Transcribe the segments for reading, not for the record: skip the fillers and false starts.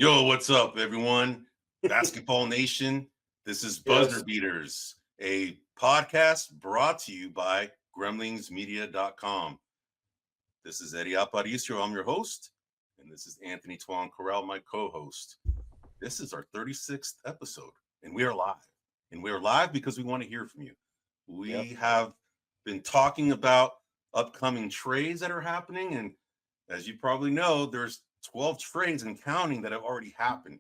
Yo, what's up, everyone? Basketball Nation. This is Buzzer Yes. Beaters, a podcast brought to you by grumblingsmedia.com. This is Eddie Aparicio. I'm your host, and this is Anthony Tuan Corral, my co-host. This is our 36th episode, and we are live. And we are live because we want to hear from you. We have been talking about upcoming trades that are happening, and as you probably know, there's 12 trades and counting that have already happened.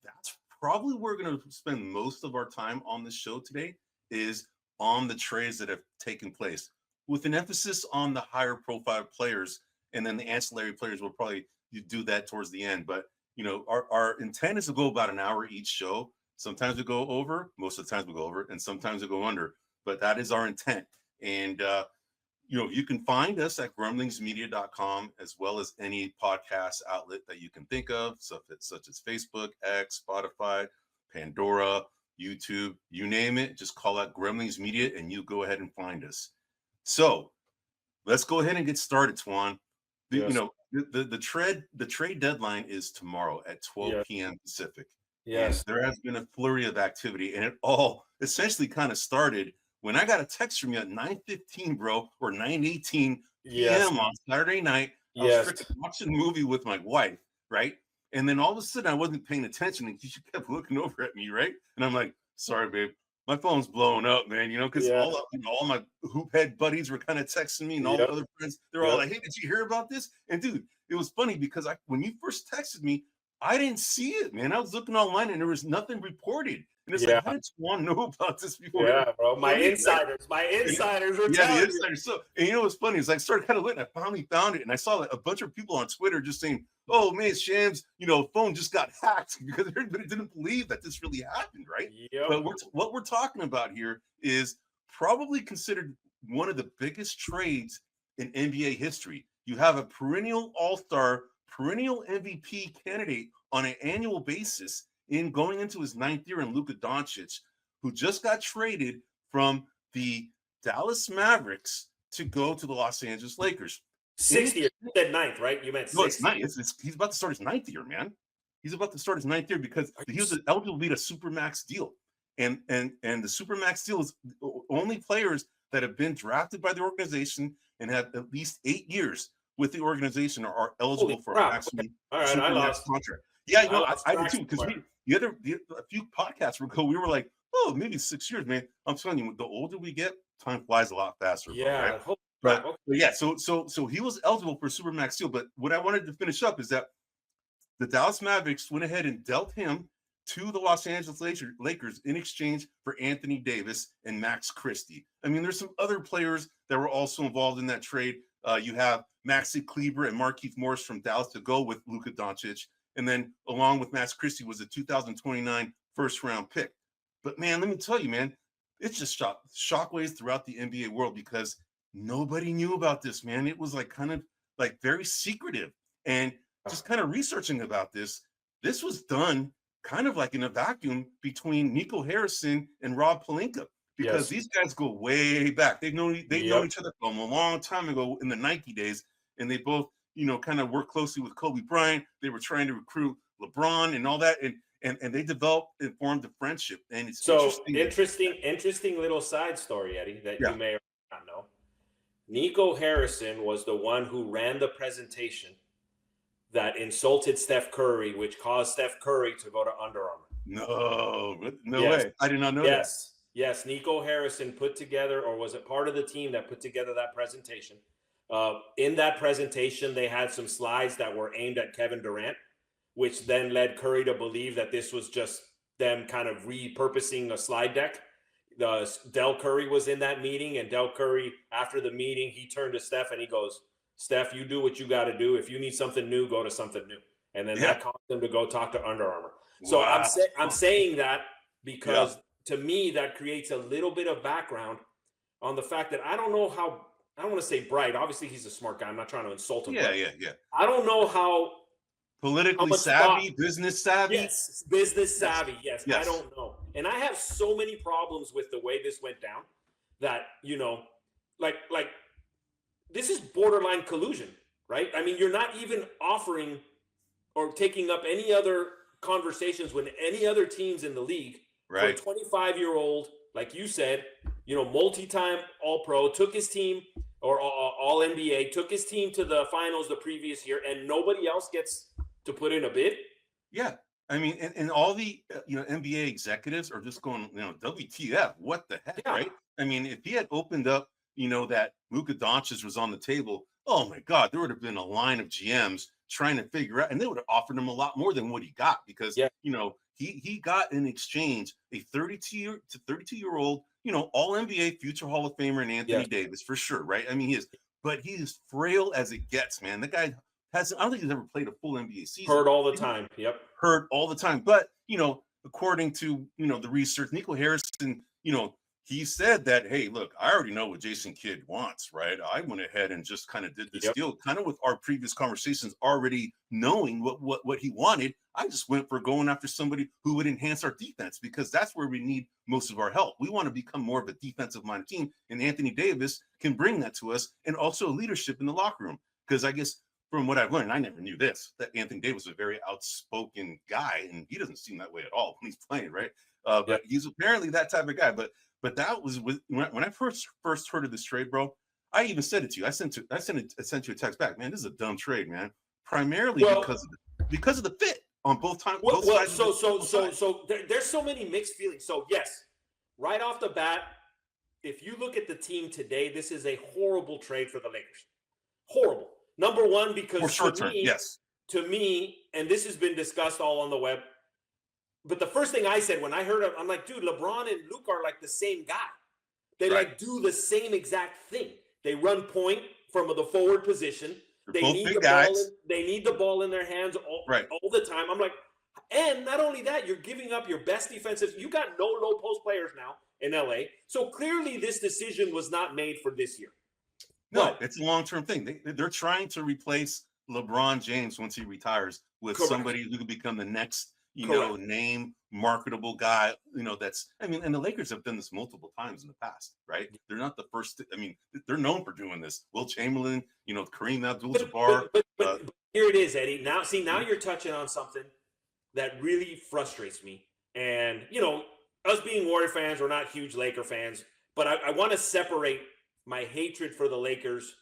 That's probably where we're going to spend most of our time on this show today, is on the trades that have taken place, with an emphasis on the higher profile players, and then the ancillary players will probably do that towards the end. But you know, our intent is to go about an hour each show. Sometimes we go over, most of the times we go over, and sometimes we go under, but that is our intent. And you can find us at grumblingsmedia.com, as well as any podcast outlet that you can think of, such as Facebook, X, Spotify, Pandora, YouTube, you name it. Just call out Grumblings Media and you go ahead and find us. So let's go ahead and get started, Tuan. The trade deadline is tomorrow at 12 p.m. Pacific. Yes. And there has been a flurry of activity, and it all essentially kind of started when I got a text from you at 9:15, bro, or 9:18 p.m. on Saturday night. I was watching a movie with my wife, right? And then all of a sudden I wasn't paying attention, and she kept looking over at me, right? And I'm like, sorry, babe, my phone's blowing up, man, because all my hoop head buddies were kind of texting me, and all the other friends, they're all like, hey, did you hear about this? And dude, it was funny because when you first texted me, I didn't see it, man. I was looking online and there was nothing reported. And it's like, how did you want to know about this before? Yeah, bro. My insiders were telling the insiders. So, and you know what's funny is I started kind of looking, I finally found it, and I saw like a bunch of people on Twitter just saying, oh man, Shams, phone just got hacked, because everybody didn't believe that this really happened, right? Yep. But what we're talking about here is probably considered one of the biggest trades in NBA history. You have a perennial all-star, perennial MVP candidate on an annual basis in going into his 9th year in Luka Dončić, who just got traded from the Dallas Mavericks to go to the Los Angeles Lakers. 6th year. You said 9th, right? You meant 6th. No, it's 9th. He's about to start his 9th year, man. He's about to start his 9th year because he was eligible to be a Supermax deal. And the Supermax deal is only players that have been drafted by the organization and have at least 8 years with the organization are eligible for a maximum Supermax contract. Yeah, I did too, because a few podcasts ago, we were like, oh, maybe 6 years, man. I'm telling you, the older we get, time flies a lot faster. Yeah. Right? But yeah, so he was eligible for a Supermax deal. But what I wanted to finish up is that the Dallas Mavericks went ahead and dealt him to the Los Angeles Lakers in exchange for Anthony Davis and Max Christie. I mean, there's some other players that were also involved in that trade. You have Maxi Kleber and Markieff Morris from Dallas to go with Luka Dončić. And then along with Max Christie was a 2029 first-round pick. But, man, let me tell you, man, it's just shockwaves throughout the NBA world because nobody knew about this, man. It was kind of very secretive. And just kind of researching about this was done kind of like in a vacuum between Nico Harrison and Rob Pelinka, because these guys go way back. They've known each other from a long time ago in the Nike days, and they both kind of worked closely with Kobe Bryant. They were trying to recruit LeBron and all that, and they developed and formed a friendship. And it's so interesting little side story, Eddie, that you may or may not know. Nico Harrison was the one who ran the presentation that insulted Steph Curry, which caused Steph Curry to go to Under Armour. No way. I did not know that. Yes, Nico Harrison put together, or was it part of the team that put together that presentation? In that presentation, they had some slides that were aimed at Kevin Durant, which then led Curry to believe that this was just them kind of repurposing a slide deck. Del Curry was in that meeting, and Del Curry, after the meeting, he turned to Steph and he goes, Steph, you do what you got to do. If you need something new, go to something new. And then that caused them to go talk to Under Armour. So I'm saying that because to me, that creates a little bit of background on the fact that I don't know how, I don't want to say bright. Obviously, he's a smart guy. I'm not trying to insult him. Yeah. I don't know how politically savvy, business savvy. Yes, business savvy. Yes, I don't know. And I have so many problems with the way this went down that, like this is borderline collusion, right? I mean, you're not even offering or taking up any other conversations with any other teams in the league. Right. For a 25-year-old, like you said, multi-time All-Pro, took his team, or All-NBA, took his team to the finals the previous year, and nobody else gets to put in a bid? Yeah. I mean, and all the NBA executives are just going, WTF, what the heck, Yeah. right? I mean, if he had opened up, that Luka Dončić was on the table, oh my God, there would have been a line of GMs trying to figure out, and they would have offered him a lot more than what he got, because he got in exchange a 32-year-old, all NBA future Hall of Famer, and Anthony Davis for sure, right? I mean, he is frail as it gets, man. The guy I don't think he's ever played a full NBA season. Hurt all the time. Yep. Hurt all the time. But, according to, the research, Nico Harrison, he said that, hey, look, I already know what Jason Kidd wants, right? I went ahead and just kind of did this deal, kind of with our previous conversations, already knowing what he wanted. I just went for going after somebody who would enhance our defense, because that's where we need most of our help. We want to become more of a defensive-minded team, and Anthony Davis can bring that to us, and also leadership in the locker room. Because I guess from what I've learned, I never knew this, that Anthony Davis is a very outspoken guy, and he doesn't seem that way at all when he's playing, right? But he's apparently that type of guy. But that was when I first heard of this trade, bro. I even said it to you. I sent you a text back, man. This is a dumb trade, man. Primarily because of the fit on both times. So there's so many mixed feelings. So yes, right off the bat, if you look at the team today, this is a horrible trade for the Lakers. Horrible. Number one, because to me, and this has been discussed all on the web, but the first thing I said when I heard it, I'm like, dude, LeBron and Luka are like the same guy. They do the same exact thing. They run point from the forward position. They need the ball in their hands all the time. I'm like, and not only that, you're giving up your best defensive. You got no low post players now in LA. So clearly this decision was not made for this year. No, it's a long-term thing. They're trying to replace LeBron James once he retires with somebody who could become the next, name marketable guy. And the Lakers have done this multiple times in the past, right? They're not the first. I mean, they're known for doing this. Will Chamberlain, Kareem Abdul-Jabbar. But here it is, Eddie. Now you're touching on something that really frustrates me. And us being Warrior fans, we're not huge Laker fans, but I want to separate my hatred for the Lakers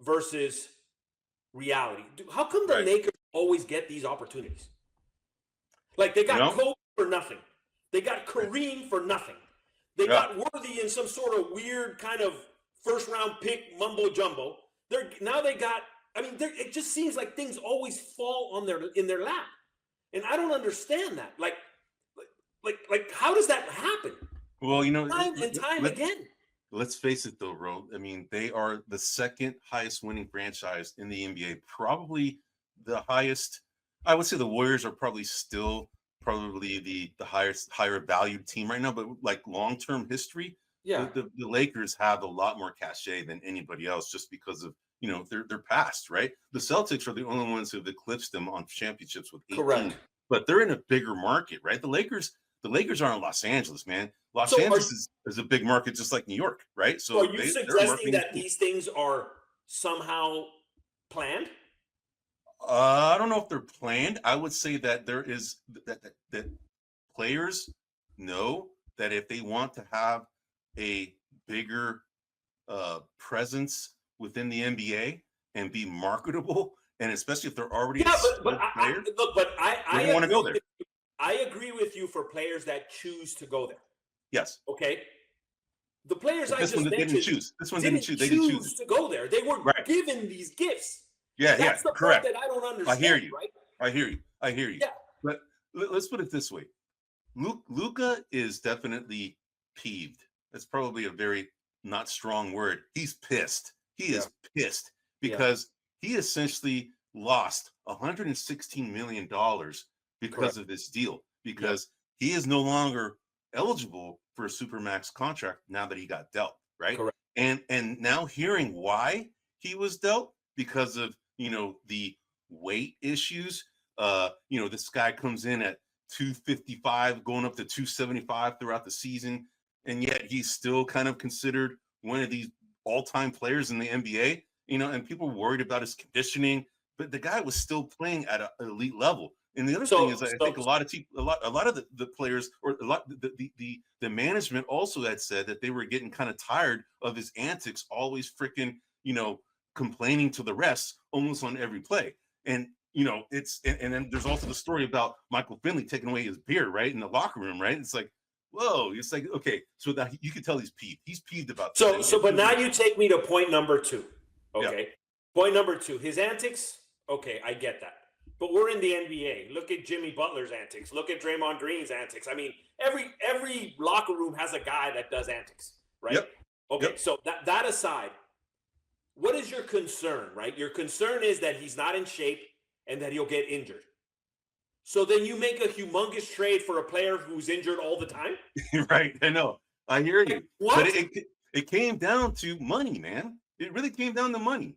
versus reality. How come the Lakers always get these opportunities? Like they got Kobe for nothing. They got Kareem for nothing. They got Worthy in some sort of weird kind of first-round pick mumbo jumbo. It just seems like things always fall in their lap, and I don't understand that. Like how does that happen? Well, time and time again. Let's face it, though, Ro. I mean, they are the second highest winning franchise in the NBA. Probably the highest. I would say the Warriors are probably the higher valued team right now. But like long-term history, the Lakers have a lot more cachet than anybody else, just because of their past, right? The Celtics are the only ones who have eclipsed them on championships with 18. Correct. But they're in a bigger market, right? The Lakers are in Los Angeles, man. Los Angeles is a big market, just like New York, right? So are you suggesting that these things are somehow planned? I don't know if they're planned. I would say that there is that players know that if they want to have a bigger presence within the NBA and be marketable, and especially if they're already I want to go there. I agree with you for players that choose to go there. Yes. Okay. The players I just mentioned didn't choose. This one didn't choose. They didn't choose to go there. They were given these gifts. That's the correct. part that I don't understand. I hear you. Right? I hear you. Yeah. But let's put it this way: Luka is definitely peeved. That's probably a very not strong word. He's pissed. He is pissed because he essentially lost $116 million because of this deal, because he is no longer eligible for a supermax contract now that he got dealt, right? Correct. And now hearing why he was dealt, because of the weight issues. This guy comes in at 255 going up to 275 throughout the season, and yet he's still kind of considered one of these all-time players in the NBA, and people were worried about his conditioning. but the guy was still playing at an elite level. And the other thing is, I think a lot of the players, or a lot the management also had said that they were getting kind of tired of his antics, always freaking, complaining to the refs almost on every play. And and then there's also the story about Michael Finley taking away his beer, right, in the locker room, right? It's like, whoa, it's like, okay, so that you can tell he's peeved. He's peeved about that. But now you take me to point number 2. Okay. Yeah. Point number 2, his antics. Okay, I get that. But we're in the NBA. Look at Jimmy Butler's antics. Look at Draymond Green's antics. I mean, every locker room has a guy that does antics, right? Yep. Okay, Yep. so that aside, what is your concern, right? Your concern is that he's not in shape and that he'll get injured. So then you make a humongous trade for a player who's injured all the time? Right, I know. I hear you. What? But it came down to money, man. It really came down to money.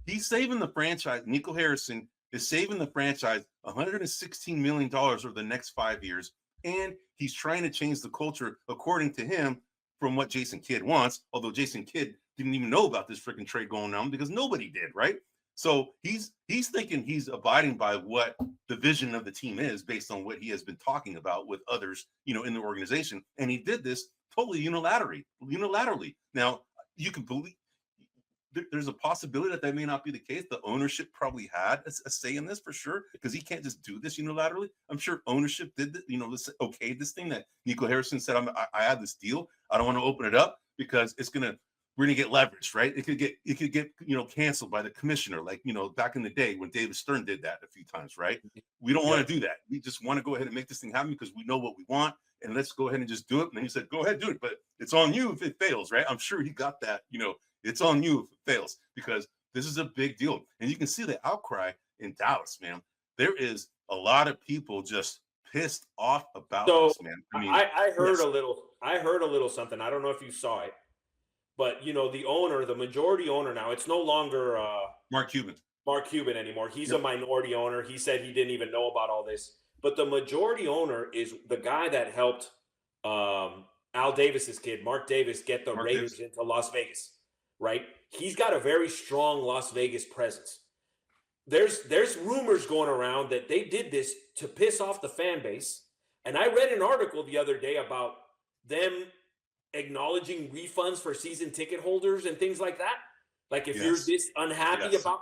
He's saving the franchise. Nico Harrison is saving the franchise $116 million over the next 5 years. And he's trying to change the culture, according to him, from what Jason Kidd wants. Although Jason Kidd didn't even know about this freaking trade going on because nobody did, right? So he's thinking he's abiding by what the vision of the team is based on what he has been talking about with others, in the organization. And he did this totally unilaterally. Now, you can believe there's a possibility that may not be the case. The ownership probably had a say in this for sure, because he can't just do this unilaterally. I'm sure ownership did, this thing that Nico Harrison said, I have this deal. I don't want to open it up because we're gonna get leverage, right? It could get canceled by the commissioner, like back in the day when David Stern did that a few times, right? We don't want to do that. We just want to go ahead and make this thing happen because we know what we want, and let's go ahead and just do it. And then he said, go ahead, do it, but it's on you if it fails, right? I'm sure he got that. It's on you if it fails, because this is a big deal. And you can see the outcry in Dallas, man. There is a lot of people just pissed off about this, man. I mean, I heard a little something. I don't know if you saw it, but the majority owner now, it's no longer Mark Cuban anymore. He's a minority owner. He said he didn't even know about all this. But the majority owner is the guy that helped Al Davis's kid, Mark Davis, get the Raiders into Las Vegas. Right? He's got a very strong Las Vegas presence. There's rumors going around that they did this to piss off the fan base. And I read an article the other day about them acknowledging refunds for season ticket holders and things like that. Like if you're this unhappy about,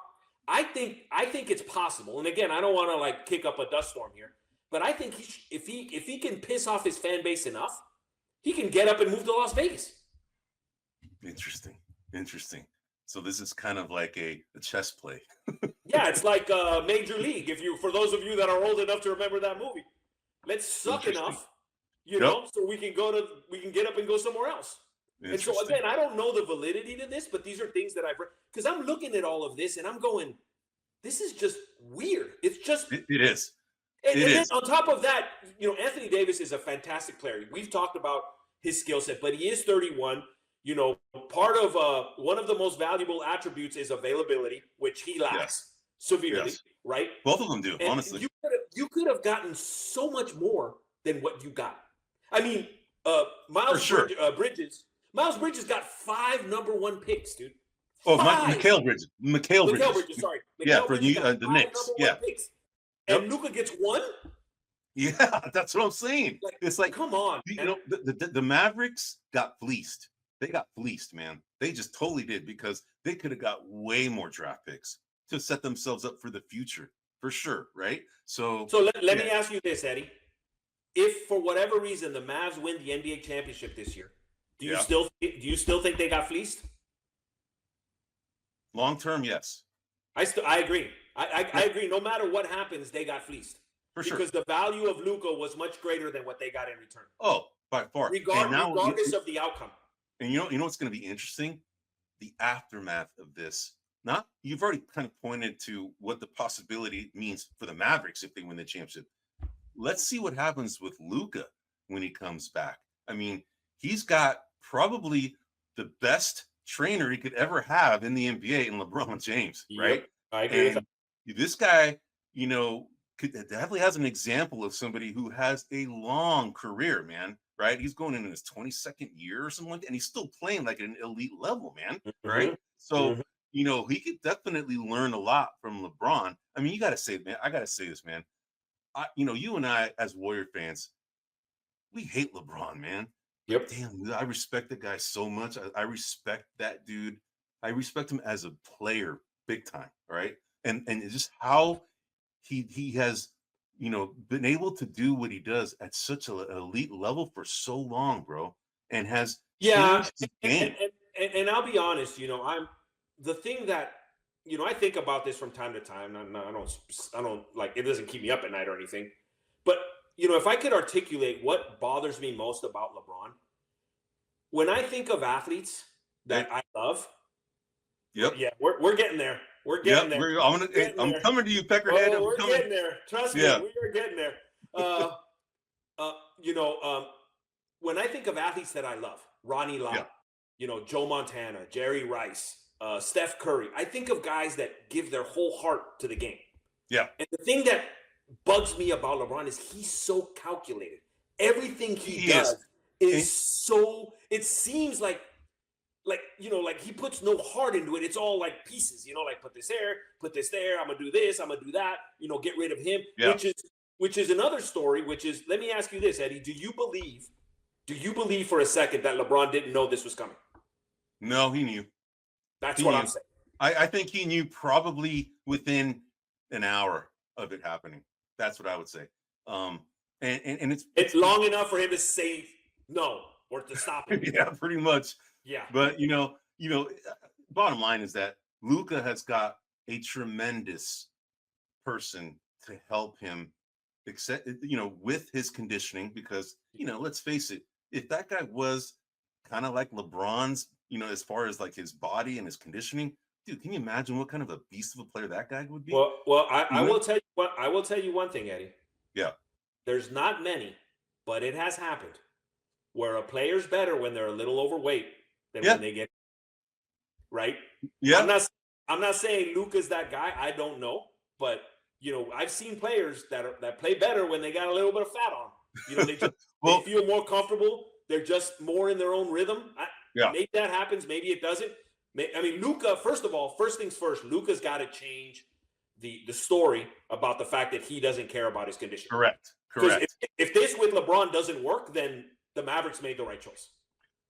I think it's possible. And again, I don't want to kick up a dust storm here, but I think if he can piss off his fan base enough, he can get up and move to Las Vegas. Interesting. So this is kind of like a chess play. Yeah, it's like Major League. For those of you that are old enough to remember that movie, let's suck enough, so we can get up and go somewhere else. And so again, I don't know the validity to this, but these are things that I've read, because I'm looking at all of this and I'm going, this is just weird. It's just it is. And then on top of that, Anthony Davis is a fantastic player. We've talked about his skill set, but he is 31. Part of one of the most valuable attributes is availability, which he lacks severely, right? Both of them do, and honestly. You could have gotten so much more than what you got. I mean, Miles Bridges got 5 number 1 picks, dude. Mikal Bridges. Sorry. For the Knicks. Yeah. Picks. And Luka gets 1? Yeah, that's what I'm saying. It's like, come on. The Mavericks got fleeced. They got fleeced, man. They just totally did, because they could have got way more draft picks to set themselves up for the future, for sure, right? So let me ask you this, Eddie. If for whatever reason the Mavs win the NBA championship this year, do you still think they got fleeced? Long term, yes. I agree. I agree. No matter what happens, they got fleeced. For sure. Because the value of Luka was much greater than what they got in return. Oh, by far. Regardless of the outcome. And you know what's going to be interesting? The aftermath of this. You've already kind of pointed to what the possibility means for the Mavericks if they win the championship. Let's see what happens with Luka when he comes back. I mean, he's got probably the best trainer he could ever have in the NBA in LeBron James, right? I agree with that. This guy, definitely has an example of somebody who has a long career, man. Right, he's going into his 22nd year or something like that, and he's still playing like at an elite level, man. Right, so you know, he could definitely learn a lot from LeBron. I mean, you got to say, man, I got to say this, man. You know, you and I as Warrior fans, we hate LeBron, man. But Yep. damn, dude, I respect the guy so much. I respect that dude. I respect him as a player, big time. Right, and it's just how he has, you know, been able to do what he does at such an elite level for so long, bro, and has Yeah, changed the game. and I'll be honest, you know, I'm the thing that you know I think about this from time to time. I don't like it doesn't keep me up at night or anything, but you know, if I could articulate what bothers me most about LeBron, when I think of athletes that I love, Yep. yeah, we're getting there. We're Yep. getting there. I'm coming to you, Peckerhead. Oh, we're coming. getting there. Trust me, Yeah. we are getting there. You know, when I think of athletes that I love, Ronnie Lott, Yeah. you know, Joe Montana, Jerry Rice, Steph Curry, I think of guys that give their whole heart to the game. Yeah. And the thing that bugs me about LeBron is he's so calculated. Everything he does is so, it seems like you know, like he puts no heart into it. It's all like pieces, you know, like put this there, I'm gonna do this, I'm gonna do that, you know, get rid of him, which is another story, which is, let me ask you this, Eddie, do you believe for a second that LeBron didn't know this was coming? No, he knew. That's what I'm saying. I think he knew probably within an hour of it happening. That's what I would say. And it's long enough for him to say no or to stop him. Yeah, pretty much. Yeah. But you know, bottom line is that Luka has got a tremendous person to help him with his conditioning, because, you know, let's face it, if that guy was kind of like LeBron's, you know, as far as like his body and his conditioning, dude, can you imagine what kind of a beast of a player that guy would be? Well, I will tell you what, I will tell you one thing, Eddie. Yeah. There's not many, but it has happened where a player's better when they're a little overweight than when they get right. Yeah. I'm not saying Luka's that guy. I don't know, but you know, I've seen players that play better when they got a little bit of fat on. You know, they just they feel more comfortable. They're just more in their own rhythm. Maybe that happens. Maybe it doesn't. I mean, Luka. First things first. Luka's got to change the story about the fact that he doesn't care about his condition. Correct. If this with LeBron doesn't work, then the Mavericks made the right choice.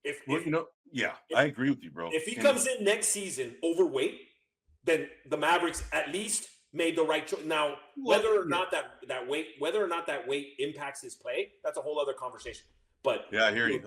I agree with you, bro. If he comes in next season overweight, then the Mavericks at least made the right choice. Now, whether or not that weight impacts his play, that's a whole other conversation. But yeah, I hear you.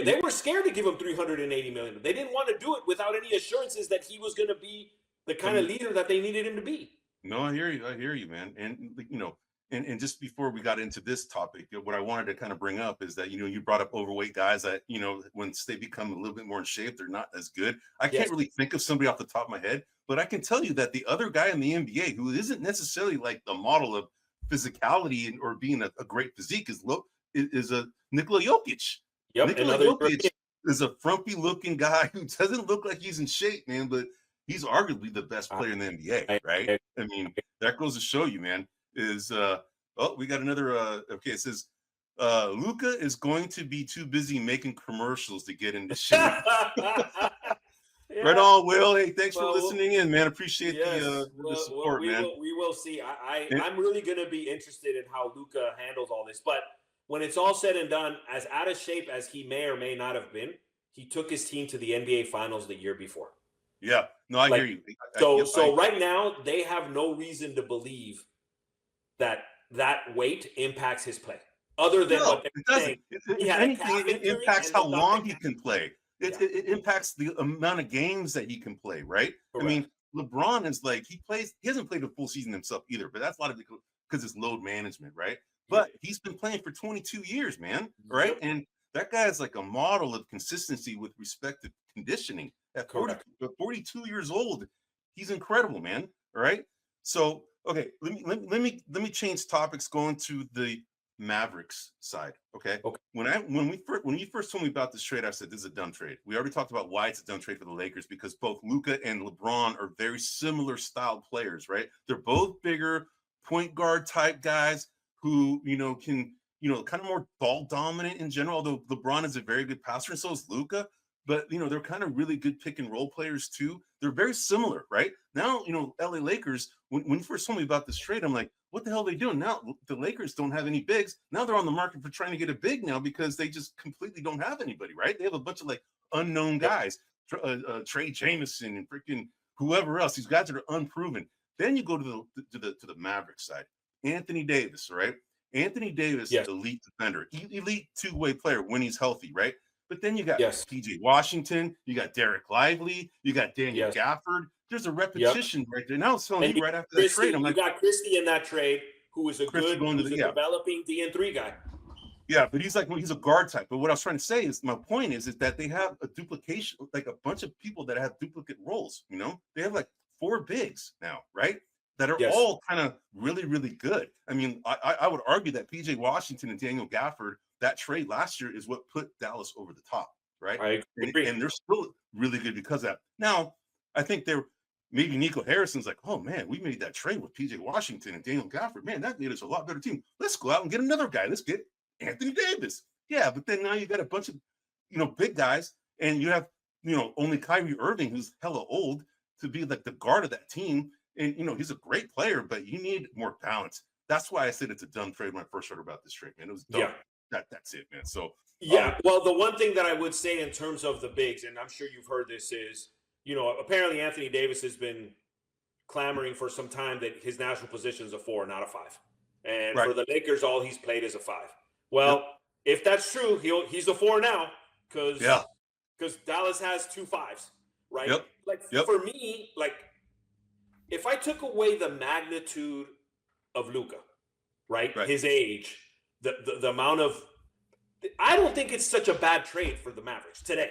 They were scared to give him $380 million. They didn't want to do it without any assurances that he was going to be the kind of leader that they needed him to be. No, I hear you, man. And you know, and just before we got into this topic, what I wanted to kind of bring up is that, you know, you brought up overweight guys that, you know, once they become a little bit more in shape, they're not as good. I can't really think of somebody off the top of my head, but I can tell you that the other guy in the NBA who isn't necessarily like the model of physicality or being a great physique is a Nikola Jokic. Yep, Nikola Jokic is a frumpy looking guy who doesn't look like he's in shape, man, but he's arguably the best player in the NBA, right? I mean, that goes to show you, man, is we got another okay, it says Luka is going to be too busy making commercials to get into shape. Right on, Will. Hey, thanks for listening in, man. Appreciate the support, man. We will see. I'm really going to be interested in how Luka handles all this. But when it's all said and done, as out of shape as he may or may not have been, he took his team to the NBA Finals the year before. Yeah. No, I hear you. So right now, they have no reason to believe that weight impacts his play. Other than what it doesn't. It impacts how long he can play. It impacts the amount of games that he can play, right? Correct. I mean, LeBron is like, he hasn't played a full season himself either, but that's a lot of because it's load management, right? But he's been playing for 22 years, man, right? Yep. And that guy is like a model of consistency with respect to conditioning. At 42 years old, he's incredible, man. All right. So, okay, let me change topics, going to the Mavericks side. Okay. When you first told me about this trade, I said this is a dumb trade. We already talked about why it's a dumb trade for the Lakers, because both Luka and LeBron are very similar style players, right? They're both bigger point guard type guys who, you know, can, you know, kind of more ball dominant in general, although LeBron is a very good passer and so is Luka. but they're kind of really good pick and roll players too. They're very similar, right? Now, LA Lakers, when you first told me about this trade, I'm like, what the hell are they doing? Now the Lakers don't have any bigs. Now they're on the market for trying to get a big now because they just completely don't have anybody, right? They have a bunch of like unknown guys, Trey Jameson and freaking whoever else. These guys that are unproven. Then you go to the Mavericks side. Anthony Davis, right? Anthony Davis, elite defender, elite two-way player when he's healthy, right? But then you got PJ Washington, you got Derek Lively, you got Daniel Gafford. There's a repetition right there. Now I was telling you right after that trade, I'm like, you got Christie in that trade, who is a developing DN3 guy. Yeah, but he's a guard type. But what I was trying to say is, my point is that they have a duplication, like a bunch of people that have duplicate roles. They have like 4 bigs now, right? That are all kind of really, really good. I mean, I would argue that PJ Washington and Daniel Gafford, that trade last year is what put Dallas over the top, right? I agree. And they're still really good because of that. Now, I think maybe Nico Harrison's like, oh man, we made that trade with PJ Washington and Daniel Gafford. Man, that made us a lot better team. Let's go out and get another guy. Let's get Anthony Davis. Yeah, but then now you got a bunch of, big guys, and you have, only Kyrie Irving, who's hella old, to be like the guard of that team. And, he's a great player, but you need more balance. That's why I said it's a dumb trade when I first heard about this trade, man. It was dumb. Yeah. That's it, man. So, well, the one thing that I would say in terms of the bigs, and I'm sure you've heard this, is, apparently Anthony Davis has been clamoring for some time that his natural position is a 4, not a 5. And for the Lakers, all he's played is a 5. Well, if that's true, he's a 4 now because Dallas has 2 5s, right? For me, if I took away the magnitude of Luka, right? His age, the amount of, I don't think it's such a bad trade for the Mavericks today,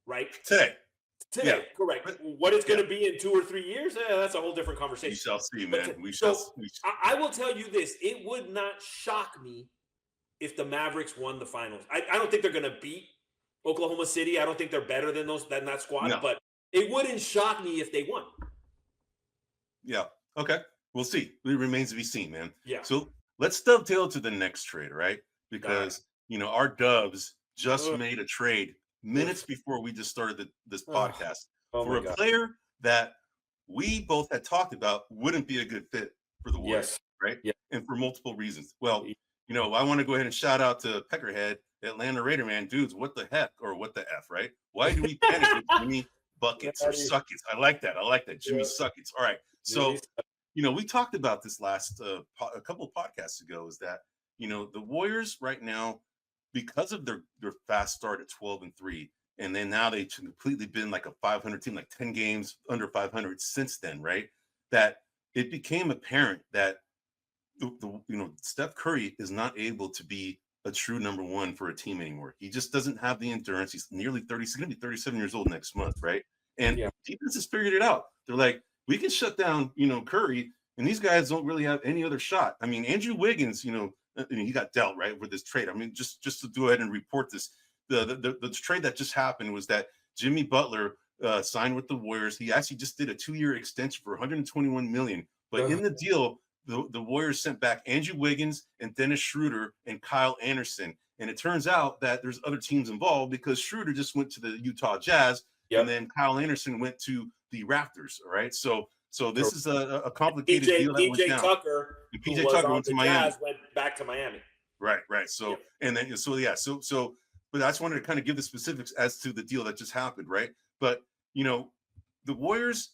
right? Today, correct. But what it's going to be in 2 or 3 years, that's a whole different conversation. We shall see, man. We shall see. I will tell you this. It would not shock me if the Mavericks won the finals. I don't think they're going to beat Oklahoma City. I don't think they're better than that squad, but it wouldn't shock me if they won. Yeah. Okay. We'll see. It remains to be seen, man. Yeah. So let's dovetail to the next trade, right? Because, our Dubs just made a trade minutes before we just started this podcast for a player that we both had talked about wouldn't be a good fit for the Warriors, right? Yeah. And for multiple reasons. Well, I want to go ahead and shout out to Peckerhead, Atlanta Raider man. Dudes, what the heck or what the F, right? Why do we panic with Jimmy Buckets or Suckets? I like that. Jimmy Suckets. All right. So, we talked about this last a couple of podcasts ago, is that, the Warriors right now, because of their fast start at 12-3, and then now they've completely been like a 500 team, like 10 games under 500 since then, right? That it became apparent that Steph Curry is not able to be a true number one for a team anymore. He just doesn't have the endurance. He's nearly 30. He's going to be 37 years old next month, right? And defense has figured it out. They're like, we can shut down, Curry, and these guys don't really have any other shot. I mean, Andrew Wiggins, he got dealt, right, with this trade. I mean, just to go ahead and report this, the trade that just happened was that Jimmy Butler signed with the Warriors. He actually just did a 2-year extension for $121 million. But in the deal, the Warriors sent back Andrew Wiggins and Dennis Schroeder and Kyle Anderson. And it turns out that there's other teams involved because Schroeder just went to the Utah Jazz, and then Kyle Anderson went to the Raptors. All right, so this is a complicated deal that went down. PJ Tucker went to Miami. Went back to Miami. Right. So and then so but I just wanted to kind of give the specifics as to the deal that just happened, right? But the Warriors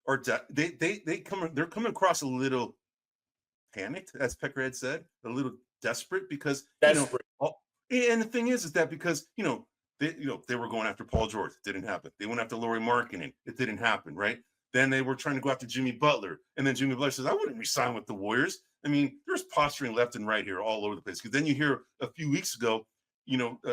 are they're coming across a little panicked, as Peckerhead said, a little desperate because desperate. And the thing is that because they were going after Paul George, it didn't happen. They went after Lauri Markkanen, it didn't happen, right? Then they were trying to go after Jimmy Butler, and then Jimmy Butler says, "I wouldn't resign with the Warriors." I mean, there's posturing left and right here, all over the place. Because then you hear a few weeks ago,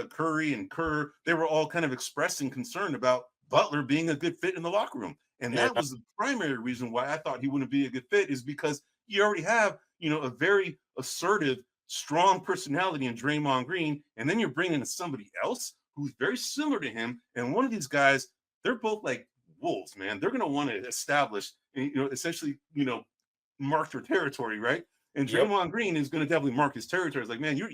Curry and Kerr, they were all kind of expressing concern about Butler being a good fit in the locker room, and that was the primary reason why I thought he wouldn't be a good fit, is because you already have a very assertive, strong personality in Draymond Green, and then you're bringing in somebody else who's very similar to him, and one of these guys, they're both like wolves, man. They're going to want to establish, essentially, mark their territory, right? And Draymond Green is going to definitely mark his territory. It's like, man, you're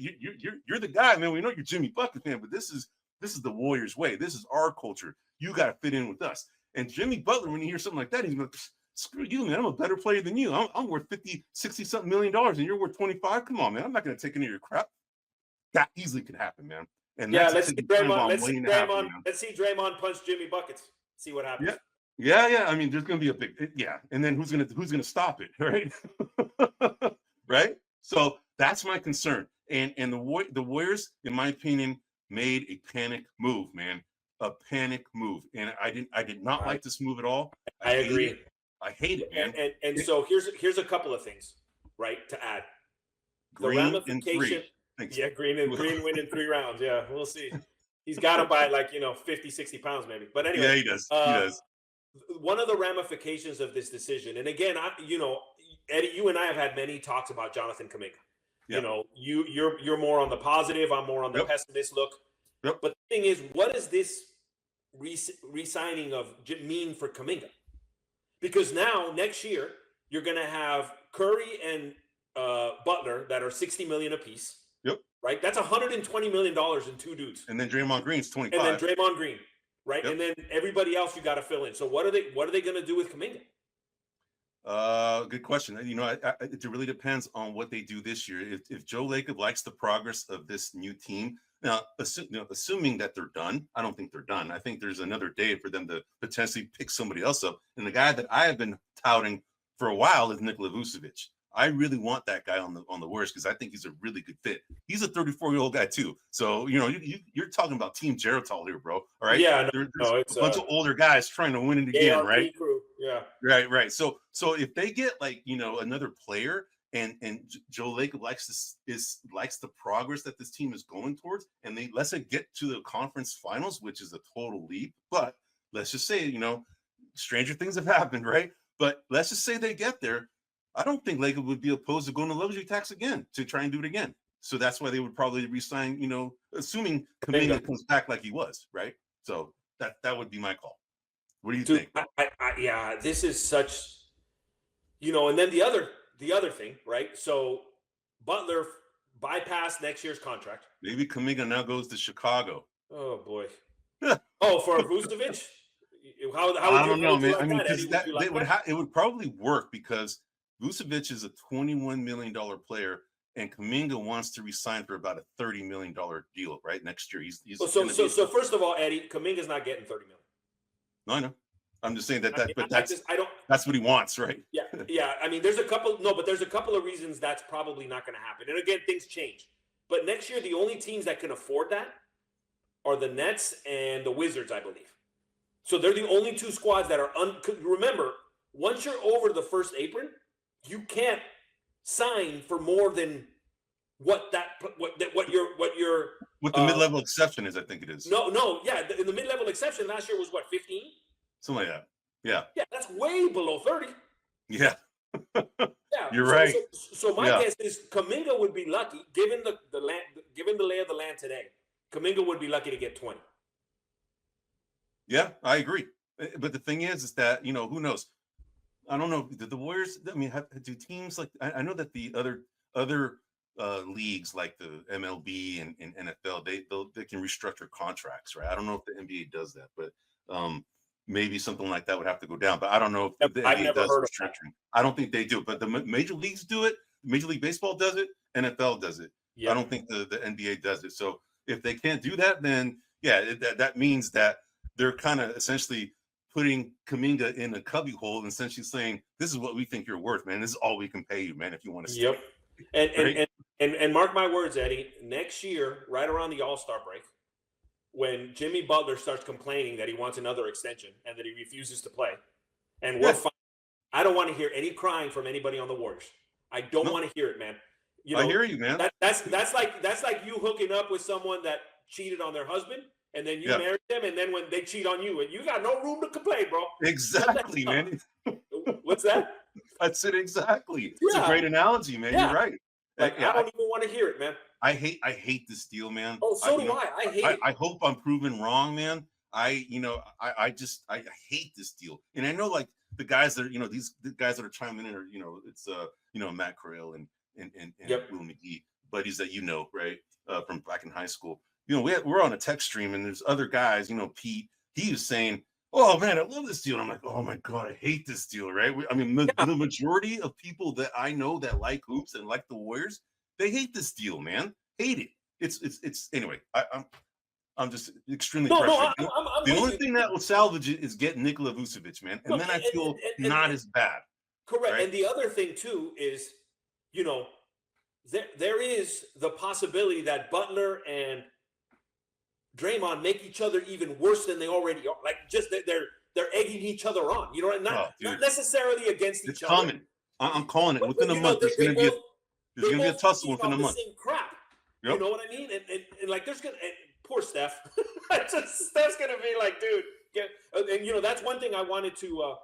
the guy, man. We know you're Jimmy Bucket, man, but this is This is the Warriors way. This is our culture. You got to fit in with us. And Jimmy Butler, when you hear something like that, he's like, screw you, man. I'm a better player than you. I'm worth 50, 60 something $million and you're worth 25. Come on, man. I'm not going to take any of your crap. That easily could happen, man. And yeah, let's see Draymond. Let's see Draymond punch Jimmy buckets. See what happens. Yeah. I mean, there's going to be a big and then who's going to stop it, right? Right? So that's my concern. And the Warriors, in my opinion, made a panic move, man. A panic move. And I did not like this move at all. I agree. I hate it, man. And so here's a couple of things, right, to add. Green in 3. Thanks. Yeah, Green win in 3 rounds. Yeah, we'll see. He's got him by 50, 60 pounds maybe. But anyway. Yeah, he does. One of the ramifications of this decision, and again, Eddie, you and I have had many talks about Jonathan Kuminga. Yep. You're more on the positive. I'm more on the pessimist look. Yep. But the thing is, what does this re-signing of mean for Kuminga? Because now next year you're going to have Curry and Butler that are $60 million apiece. Yep. Right. That's $120 million in 2 dudes. And then Draymond Green's 25. And then Draymond Green. Right. Yep. And then everybody else you got to fill in. So what are they going to do with Kuminga? Good question. It really depends on what they do this year. If Joe Lacob likes the progress of this new team, now, assuming that they're done, I don't think they're done. I think there's another day for them to potentially pick somebody else up. And the guy that I have been touting for a while is Nikola Vucevic. I really want that guy on the Warriors because I think he's a really good fit. He's a 34-year-old guy too. So you're talking about Team Geritol here, bro. All right. Yeah. There's a bunch of older guys trying to win it again, ARP right? Crew. Yeah. Right. So if they get another player and Joe Lacob likes the progress that this team is going towards, and let's say get to the conference finals, which is a total leap. But let's just say stranger things have happened, right? But let's just say they get there. I don't think Lacob would be opposed to going to luxury tax again to try and do it again. So that's why they would probably resign, assuming Kuminga comes back like he was, right? So that would be my call. What do you think? Yeah, this is such, and then the other thing, right? So Butler bypassed next year's contract. Maybe Kuminga now goes to Chicago. Oh boy. For Vucevic? How would I don't know, man. Like I mean, it would probably work because Vucevic is a $21 million player, and Kuminga wants to resign for about a $30 million deal, right? Next year. So first of all, Eddie, Kuminga's not getting $30 million. No, I know. I'm just saying that's what he wants, right? Yeah. I mean, there's a couple of reasons that's probably not going to happen. And again, things change. But next year, the only teams that can afford that are the Nets and the Wizards, I believe. So they're the only 2 squads that are remember, once you're over the first apron, you can't sign for more than what your mid-level exception is. I think it is. No, yeah. The mid-level exception last year was 15? Something like that. Yeah. Yeah, that's way below 30. Yeah. Yeah. You're right. So my guess is Kuminga would be lucky, given the land, given the lay of the land today. Kuminga would be lucky to get 20. Yeah, I agree. But the thing is that, who knows? I don't know. The Warriors, I mean, do teams like, I know that the other leagues like the MLB and NFL, they can restructure contracts, right? I don't know if the NBA does that, but maybe something like that would have to go down. But I don't know if the NBA does restructuring. I don't think they do, but the major leagues do it. Major League Baseball does it. NFL does it. Yeah. I don't think the NBA does it. So if they can't do that, then that means that they're kind of essentially putting Kuminga in a cubbyhole and essentially saying, this is what we think you're worth, man. This is all we can pay you, man, if you want to stay. Yep. And mark my words, Eddie, next year, right around the All-Star break, when Jimmy Butler starts complaining that he wants another extension and that he refuses to play, and we're fine, I don't want to hear any crying from anybody on the Warriors. I don't want to hear it, man. I hear you, man. That's like you hooking up with someone that cheated on their husband, and then you marry them, and then when they cheat on you, and you got no room to complain, bro. Exactly, man. What's that? That's it, exactly. It's a great analogy, man. You're right. I don't even want to hear it, man. I hate this deal, man. Oh, so do I. I hate it. I hope I'm proven wrong, man. I hate this deal. And I know, like, the guys that are, the guys that are chiming in are, it's Matt Corral and Will McGee, buddies that right, from back in high school. we're on a text stream and there's other guys, Pete, he was saying, oh man, I love this deal. And I'm like, oh my God, I hate this deal, right? The majority of people that I know that like hoops and like the Warriors, they hate this deal, man. Hate it. It's anyway. I'm just extremely frustrated. The only thing that will salvage it is get Nikola Vucevic, man, and then I feel not as bad. Correct. Right? And the other thing too is, there is the possibility that Butler and Draymond make each other even worse than they already are. Like, just they're egging each other on. Not necessarily against each other. Coming. I'm calling it. Within a month, there's going to be a tussle within a month. Same crap. Yep. You know what I mean? And like, there's gonna. Poor Steph. Steph's gonna be like, dude. And that's one thing I wanted to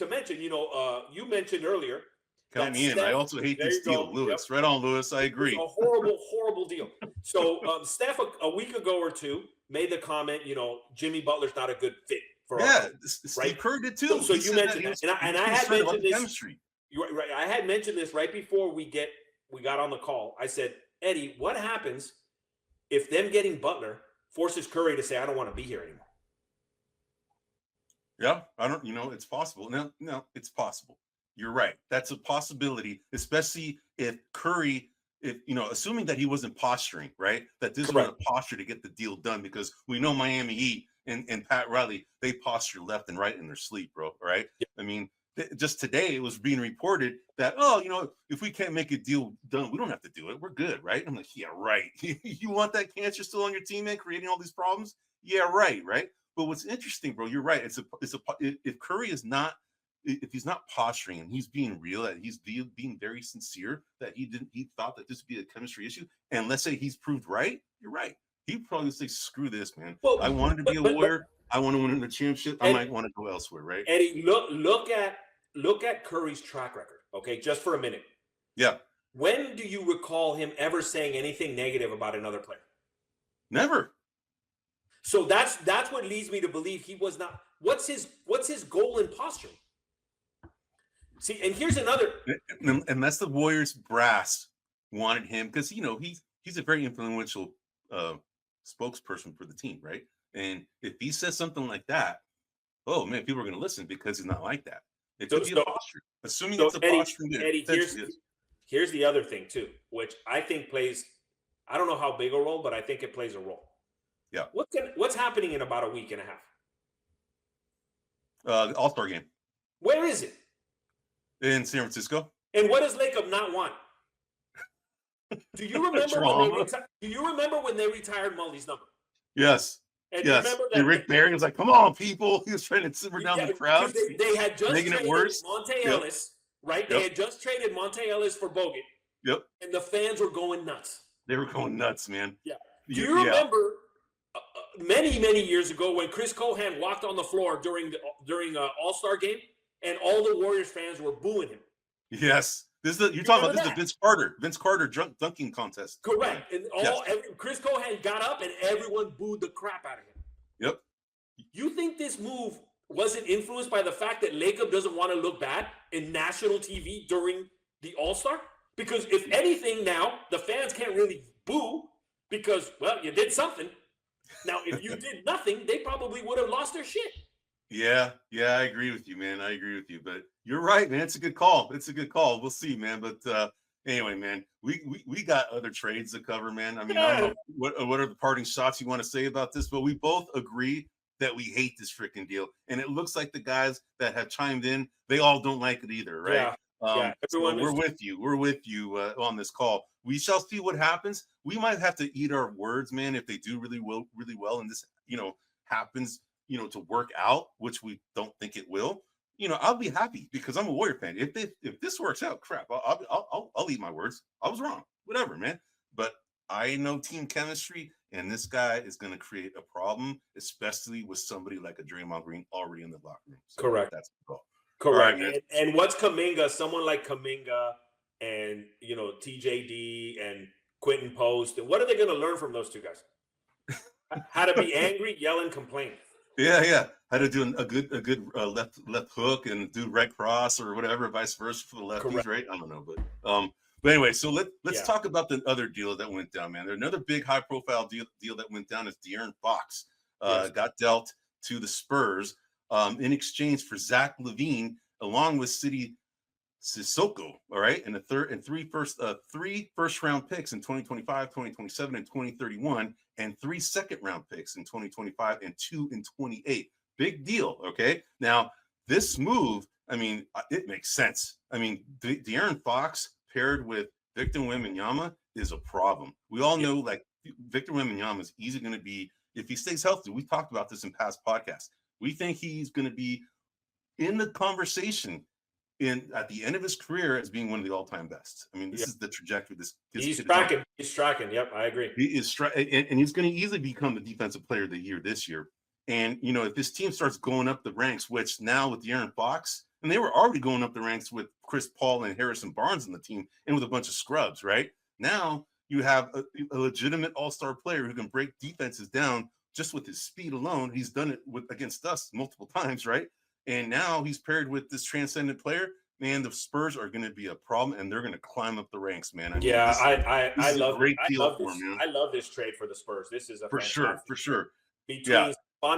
mention. You mentioned earlier. Count me in. I also hate this deal, Lewis. Yep. Right on, Lewis. I agree. It's a horrible, horrible deal. So Steph, a week ago or two, made the comment. Jimmy Butler's not a good fit for our team, Steve Kerr did too. So you mentioned that, and I had mentioned this. Chemistry. Right. I had mentioned this right before we got on the call. I said, Eddie, what happens if them getting Butler forces Curry to say, I don't want to be here anymore? Yeah, I don't, it's possible. No, it's possible. You're right. That's a possibility, especially if Curry, assuming that he wasn't posturing, right? That this was a posture to get the deal done, because we know Miami Heat and Pat Riley, they posture left and right in their sleep, bro, right? Yeah. I mean, just today it was being reported that, if we can't make a deal done, we don't have to do it. We're good, right? I'm like, yeah, right. You want that cancer still on your team, man, creating all these problems? Yeah, right. But what's interesting, bro, you're right. If Curry is not, if he's not posturing and he's being real, and he's being very sincere, that he thought that this would be a chemistry issue, and let's say he's proved right, you're right. He'd probably say, screw this, man. Well, I wanted to be a Warrior. I want to win the championship. I might want to go elsewhere, right? Eddie, look at Curry's track record, okay, just for a minute. Yeah. When do you recall him ever saying anything negative about another player? Never. So that's what leads me to believe he was not. What's his goal in posturing? See, and here's another. Unless the Warriors brass wanted him, because he's a very influential spokesperson for the team, right? And if he says something like that, oh man, people are going to listen because he's not like that. It could be a posture. Assuming it's a posture. Eddie, here's the other thing too, which I think plays. I don't know how big a role, but I think it plays a role. Yeah. What's happening in about a week and a half? The All-Star game. Where is it? In San Francisco. And what does Shakeup not want? Do you remember when they retired Mully's number? Yes. And yes. Remember that Rick Barry was like, "Come on, people!" He was trying to simmer down the crowd. They had just making traded it worse. Monte Ellis, right? They had just traded Monte Ellis for Bogut. Yep. And the fans were going nuts. They were going nuts, man. Yeah. Do you remember many, many years ago when Chris Cohan walked on the floor during All-Star game, and all the Warriors fans were booing him? Yes. You're talking about the Vince Carter dunking contest. Correct. And Chris Cohan got up and everyone booed the crap out of him. Yep. You think this move wasn't influenced by the fact that Shakeup doesn't want to look bad in national TV during the All-Star? Because if anything now, the fans can't really boo because, well, you did something. Now, if you did nothing, they probably would have lost their shit. Yeah, I agree with you, man. I agree with you, but you're right, man. It's a good call. We'll see, man. But anyway, man, we got other trades to cover, man. I mean, I don't know what are the parting shots you want to say about this, but we both agree that we hate this freaking deal, and it looks like the guys that have chimed in, they all don't like it either, right? So we're with you. We're with you on this call. We shall see what happens. We might have to eat our words, man, if they do really well, and this, happens, to work out, which we don't think it will. I'll be happy because I'm a Warrior fan. If this works out, crap, I'll eat my words. I was wrong, whatever, man. But I know team chemistry, and this guy is going to create a problem, especially with somebody like a Draymond Green already in the locker room. So correct. That's the call. Correct. Right, and what's Kuminga? Someone like Kuminga and TJD and Quentin Post, and what are they going to learn from those two guys? How to be angry, yell, and complain. Yeah. How to do a good left hook and do right cross or whatever, vice versa for the lefties, correct. Right? I don't know, But anyway, so let's talk about the other deal that went down, man. There's another big high profile deal that went down is De'Aaron Fox got dealt to the Spurs in exchange for Zach LaVine along with City Sissoko, all right, and three first round picks in 2025, 2027, and 2031, and 3 second round picks in 2025 and 2 in 28. Big deal, okay? Now, this move, I mean, it makes sense. I mean, De'Aaron Fox paired with Victor Wembanyama is a problem. We all know, like, Victor Wembanyama is easily going to be, if he stays healthy, we talked about this in past podcasts. We think he's going to be in the conversation at the end of his career as being one of the all-time best. I mean, this is the trajectory. He's tracking. He's tracking. Yep, I agree. He is and he's going to easily become the defensive player of the year this year. And you know, if this team starts going up the ranks, which now with De'Aaron Fox, and they were already going up the ranks with Chris Paul and Harrison Barnes on the team, and with a bunch of scrubs, right? Now you have a legitimate all-star player who can break defenses down just with his speed alone. He's done it against us multiple times, right? And now he's paired with this transcendent player. Man, the Spurs are going to be a problem, and they're going to climb up the ranks, man. I love this trade for the Spurs. This is for sure. Between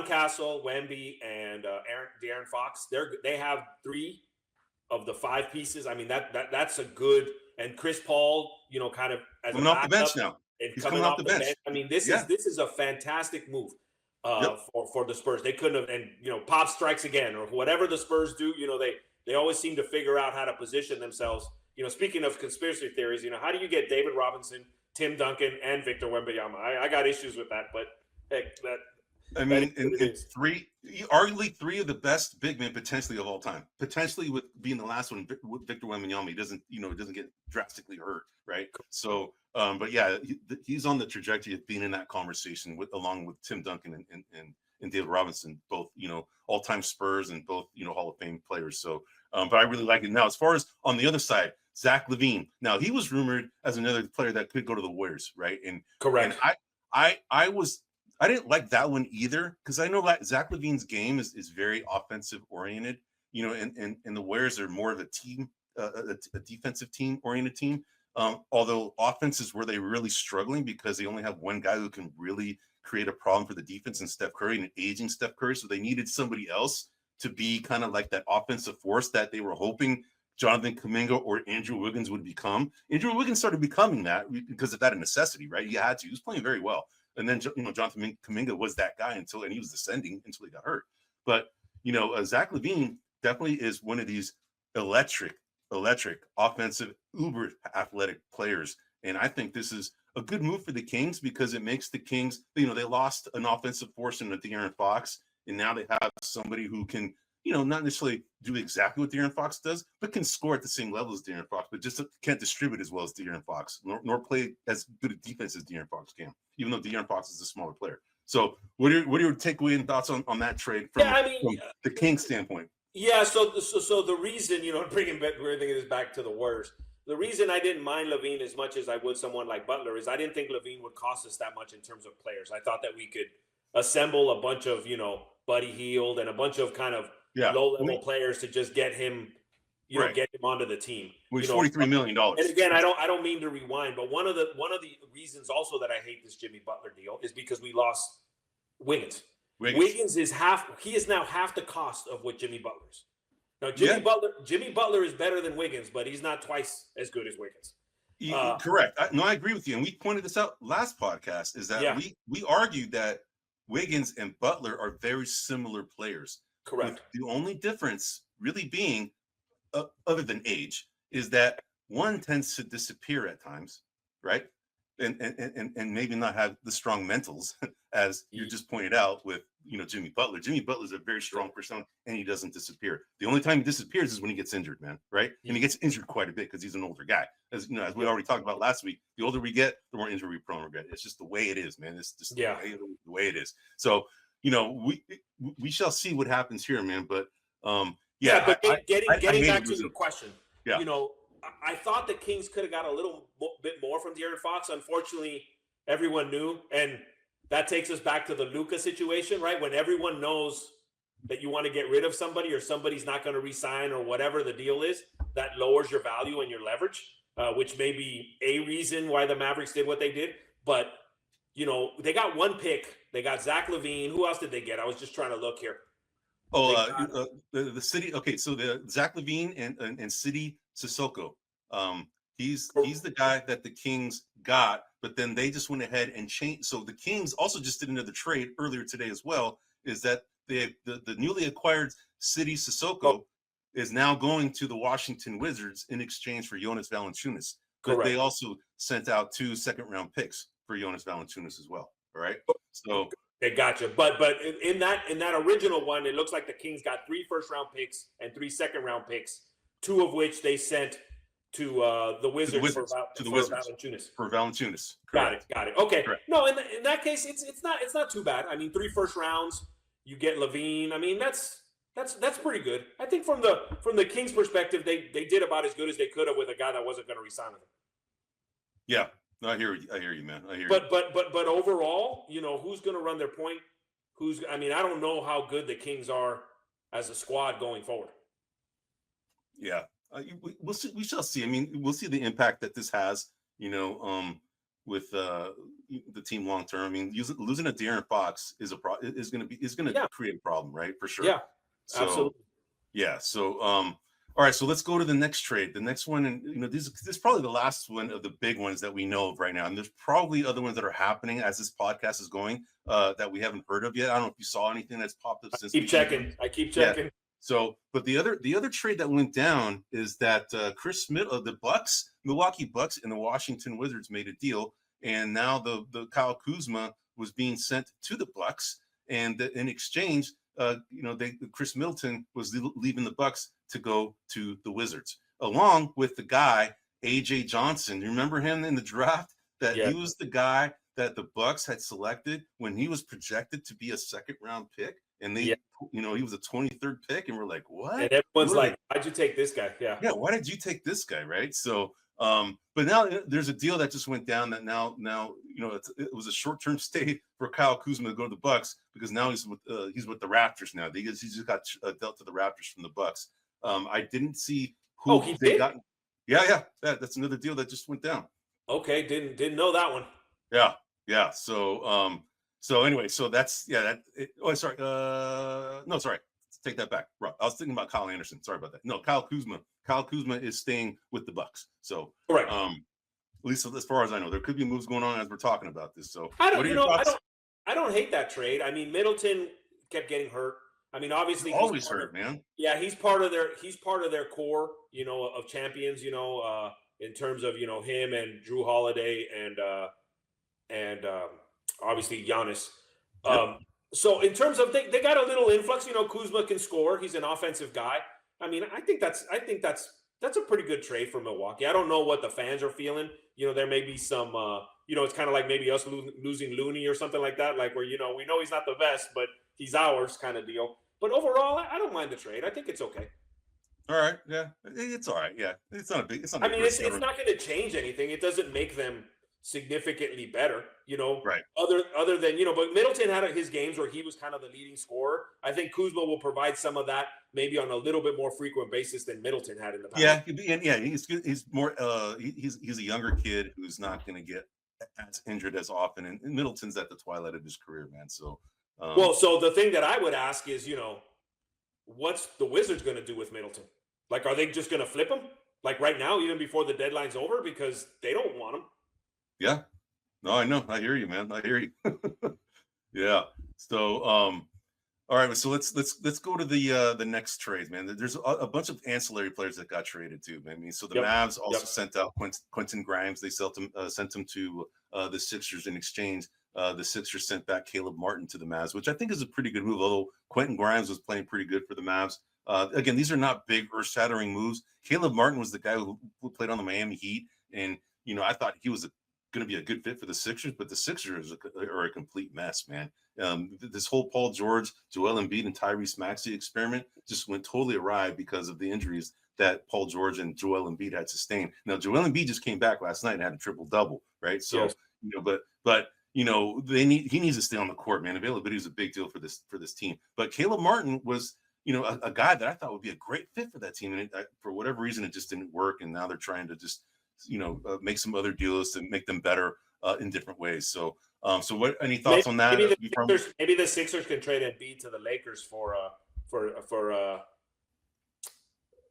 Castle, Wemby, and De'Aaron Fox, they have 3 of the 5 pieces. I mean, that's a good, and Chris Paul, you know, kind of as coming off the bench now. He's coming off the bench. I mean, this is a fantastic move. For the Spurs. They couldn't have, and you know, Pop strikes again, or whatever the Spurs do, you know, they always seem to figure out how to position themselves. You know, speaking of conspiracy theories, you know, how do you get David Robinson, Tim Duncan, and Victor Wembanyama? I got issues with that, but heck, arguably 3 of the best big men potentially of all time. Potentially with being the last one with Victor Wembanyama, he doesn't get drastically hurt, right? So, but yeah, he's on the trajectory of being in that conversation along with Tim Duncan and David Robinson, both, you know, all-time Spurs and both, you know, Hall of Fame players. So, but I really like it. Now, as far as on the other side, Zach LaVine. Now, he was rumored as another player that could go to the Warriors, right? And correct. And I didn't like that one either, because I know that Zach LaVine's game is very offensive oriented, you know, and the Warriors are more of a team, a defensive team oriented team. Although offense is where they're really struggling because they only have one guy who can really create a problem for the defense in Steph Curry, and an aging Steph Curry. So they needed somebody else to be kind of like that offensive force that they were hoping Jonathan Kuminga or Andrew Wiggins would become. Andrew Wiggins started becoming that because of that necessity, right? He had to. He was playing very well. And then, you know, Jonathan Kuminga was that guy and he was ascending until he got hurt. But, you know, Zach LaVine definitely is one of these electric, offensive, uber athletic players. And I think this is a good move for the Kings because it makes the Kings, you know, they lost an offensive force in De'Aaron Fox, and now they have somebody who can, you know, not necessarily do exactly what De'Aaron Fox does, but can score at the same level as De'Aaron Fox, but just can't distribute as well as De'Aaron Fox, nor play as good a defense as De'Aaron Fox can, even though De'Aaron Fox is a smaller player. So what are your takeaway and thoughts on that trade from the Kings standpoint? Yeah, so the reason, you know, bringing this back to the Warriors, the reason I didn't mind LaVine as much as I would someone like Butler is I didn't think LaVine would cost us that much in terms of players. I thought that we could assemble a bunch of, you know, Buddy Hield and a bunch of kind of low-level players to just get him, you know, get him onto the team. Which $43 million. And again, I don't mean to rewind, but one of the reasons also that I hate this Jimmy Butler deal is because we lost Wiggins. Wiggins is now half the cost of what Jimmy Butler is. Now, Jimmy Butler is better than Wiggins, but he's not twice as good as Wiggins. Correct. I agree with you. And we pointed this out last podcast, is that we argued that Wiggins and Butler are very similar players. Correct. The only difference really being, other than age, is that one tends to disappear at times, right? And maybe not have the strong mentals, as you just pointed out with, you know, Jimmy Butler. Jimmy Butler is a very strong persona, and he doesn't disappear. The only time he disappears is when he gets injured, man, right? And he gets injured quite a bit because he's an older guy. As you know, as we already talked about last week, the older we get, the more injury prone we get. It's just the way it is, man. It's just the way it is. So, you know, we shall see what happens here, man. But getting back to your question, you know, I thought the Kings could have got a little bit more from De'Aaron Fox. Unfortunately, everyone knew, and that takes us back to the Luka situation, right? When everyone knows that you want to get rid of somebody or somebody's not going to re-sign or whatever the deal is, that lowers your value and your leverage. which may be a reason why the Mavericks did what they did. But, they got one pick. They got Zach LaVine. Who else did they get? I was just trying to look here. The city. Okay, so the Zach LaVine and City Sissoko. He's the guy that the Kings got, but then they just went ahead and changed. So the Kings also just did another trade earlier today as well. Is that the newly acquired City Sissoko is now going to the Washington Wizards in exchange for Jonas Valanciunas. But they also sent out 2 second-round picks for Jonas Valanciunas as well. All right, so. They gotcha. But in that original one, it looks like the Kings got 3 first-round picks and 3 second-round picks, 2 of which they sent to the Wizards for Valanciunas. For Valanciunas. Got it. Okay. Correct. No, in that case, it's not too bad. I mean, 3 first rounds, you get LaVine. I mean, that's pretty good. I think from the Kings' perspective, they did about as good as they could have with a guy that wasn't going to resign with them. Yeah. No, I hear you, man. But overall, who's going to run their point? I don't know how good the Kings are as a squad going forward. Yeah, we'll see. We shall see. I mean, we'll see the impact that this has, with the team long term. I mean, losing a De'Aaron Fox is going to create a problem, right? For sure. Yeah, absolutely. Yeah. So, all right, so let's go to the next trade. The next one, and this is probably the last one of the big ones that we know of right now. And there's probably other ones that are happening as this podcast is going that we haven't heard of yet. I don't know if you saw anything that's popped up since. I keep checking. Yeah. So, but the other trade that went down is that Chris Smith of the Milwaukee Bucks and the Washington Wizards made a deal, and now the Kyle Kuzma was being sent to the Bucks, and in exchange, Chris Middleton was leaving the Bucks to go to the Wizards, along with the guy AJ Johnson. You remember him in the draft? He was the guy that the Bucks had selected when he was projected to be a second-round pick, and he was a 23rd pick, and we're like, what? And everyone's like, why'd you take this guy? Yeah, why did you take this guy, right? So, but now there's a deal that just went down that now it was a short-term stay for Kyle Kuzma to go to the Bucks, because now he's with the Raptors now. He just got dealt to the Raptors from the Bucks. I didn't see who they got. Yeah. That's another deal that just went down. Okay, didn't know that one. Yeah. So anyway, so that's sorry. No, sorry. Take that back. Right. I was thinking about Kyle Anderson. Sorry about that. No, Kyle Kuzma. Kyle Kuzma is staying with the Bucks. So right. At least as far as I know, there could be moves going on as we're talking about this. So I don't hate that trade. I mean, Middleton kept getting hurt. I mean, obviously he's always hurt, man. Yeah, he's part of their core, of champions, in terms of, him and Drew Holiday and obviously Giannis. Yep. So in terms of they got a little influx, Kuzma can score. He's an offensive guy. I mean, I think that's a pretty good trade for Milwaukee. I don't know what the fans are feeling. There may be some it's kind of like maybe us losing Looney or something like that, like where we know he's not the best, but he's ours kind of deal. But overall, I don't mind the trade. I think it's okay. All right, yeah, it's all right. Yeah, it's not a big. It's not going to change anything. It doesn't make them significantly better, Right. Other than but Middleton had his games where he was kind of the leading scorer. I think Kuzma will provide some of that, maybe on a little bit more frequent basis than Middleton had in the past. Yeah, he's good. He's more. He's a younger kid who's not going to get as injured as often, and Middleton's at the twilight of his career, man. So. So the thing that I would ask is, what's the Wizards going to do with Middleton? Like, are they just going to flip him? Like right now, even before the deadline's over, because they don't want him. Yeah. No, I know. I hear you, man. I hear you. Yeah. So, all right. So let's go to the next trades, man. There's a bunch of ancillary players that got traded too, man. I mean, so the Mavs also sent out Quentin Grimes. They sent him to the Sixers in exchange. The Sixers sent back Caleb Martin to the Mavs, which I think is a pretty good move, although Quentin Grimes was playing pretty good for the Mavs. Again, these are not big earth-shattering moves. Caleb Martin was the guy who played on the Miami Heat, and I thought he was going to be a good fit for the Sixers, but the Sixers are a complete mess, man. This whole Paul George, Joel Embiid, and Tyrese Maxey experiment just went totally awry because of the injuries that Paul George and Joel Embiid had sustained. Now, Joel Embiid just came back last night and had a triple-double, right? So, yes. But he needs to stay on the court, man. Availability is a big deal for this team. But Caleb Martin was, a guy that I thought would be a great fit for that team, and for whatever reason, it just didn't work. And now they're trying to just make some other deals to make them better in different ways. So, what? Any thoughts on that? Maybe the Sixers can trade Embiid to the Lakers for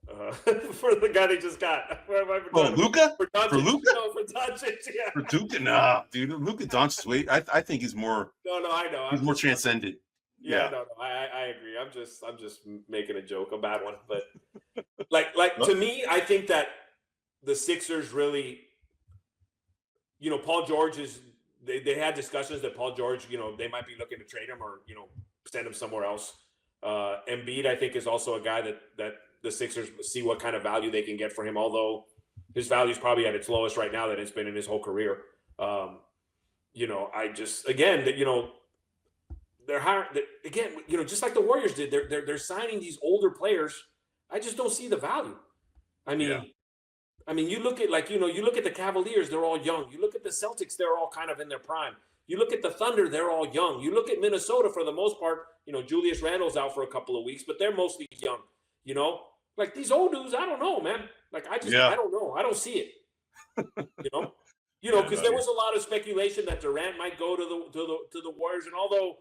the guy they just got. Luka? For Luka? No, for Dončić, yeah. For Luka? Nah, dude. Luka Dončić. I think he's more. No, I know. He's more transcendent. Yeah, no, I agree. I'm just making a joke, a bad one, but like to me, I think that the Sixers really, Paul George is. They had discussions that Paul George, they might be looking to trade him or send him somewhere else. Embiid, I think, is also a guy that the Sixers see what kind of value they can get for him, although his value is probably at its lowest right now that it's been in his whole career. I just, again, they're hiring, again, just like the Warriors did, they're signing these older players. I just don't see the value. I mean, you look at you look at the Cavaliers, they're all young. You look at the Celtics, they're all kind of in their prime. You look at the Thunder, they're all young. You look at Minnesota, for the most part, Julius Randle's out for a couple of weeks, but they're mostly young. Like these old dudes, I don't know, man. Like I don't know. I don't see it. Because there was a lot of speculation that Durant might go to the Warriors, and although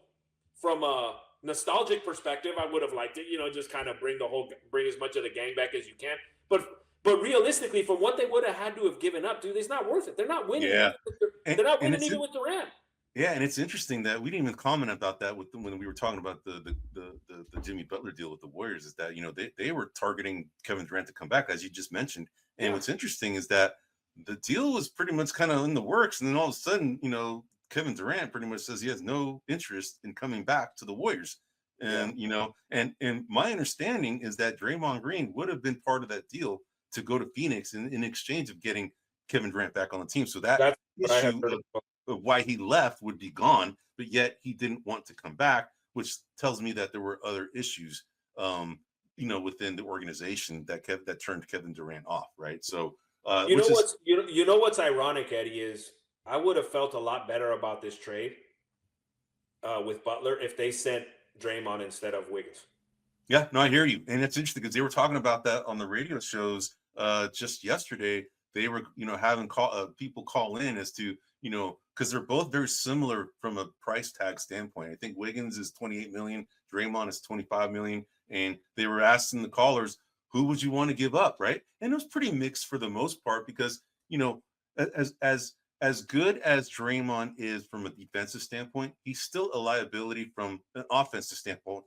from a nostalgic perspective, I would have liked it. Just kind of bring as much of the gang back as you can. But realistically, from what they would have had to have given up, dude, it's not worth it. They're not winning. Yeah. They're not winning even with Durant. Yeah, and it's interesting that we didn't even comment about that when we were talking about the Jimmy Butler deal with the Warriors. Is that they were targeting Kevin Durant to come back, as you just mentioned. And what's interesting is that the deal was pretty much kind of in the works, and then all of a sudden, Kevin Durant pretty much says he has no interest in coming back to the Warriors. And and my understanding is that Draymond Green would have been part of that deal to go to Phoenix in exchange of getting Kevin Durant back on the team. So that's issue of why he left would be gone, but yet he didn't want to come back, which tells me that there were other issues, within the organization that turned Kevin Durant off, right? So, what's ironic, Eddie, is I would have felt a lot better about this trade with Butler if they sent Draymond instead of Wiggins. Yeah, no, I hear you, and it's interesting because they were talking about that on the radio shows just yesterday. They were, having people call in as to, because they're both very similar from a price tag standpoint. I think Wiggins is 28 million, Draymond is 25 million, and they were asking the callers, who would you want to give up, right? And it was pretty mixed for the most part because, as good as Draymond is from a defensive standpoint, he's still a liability from an offensive standpoint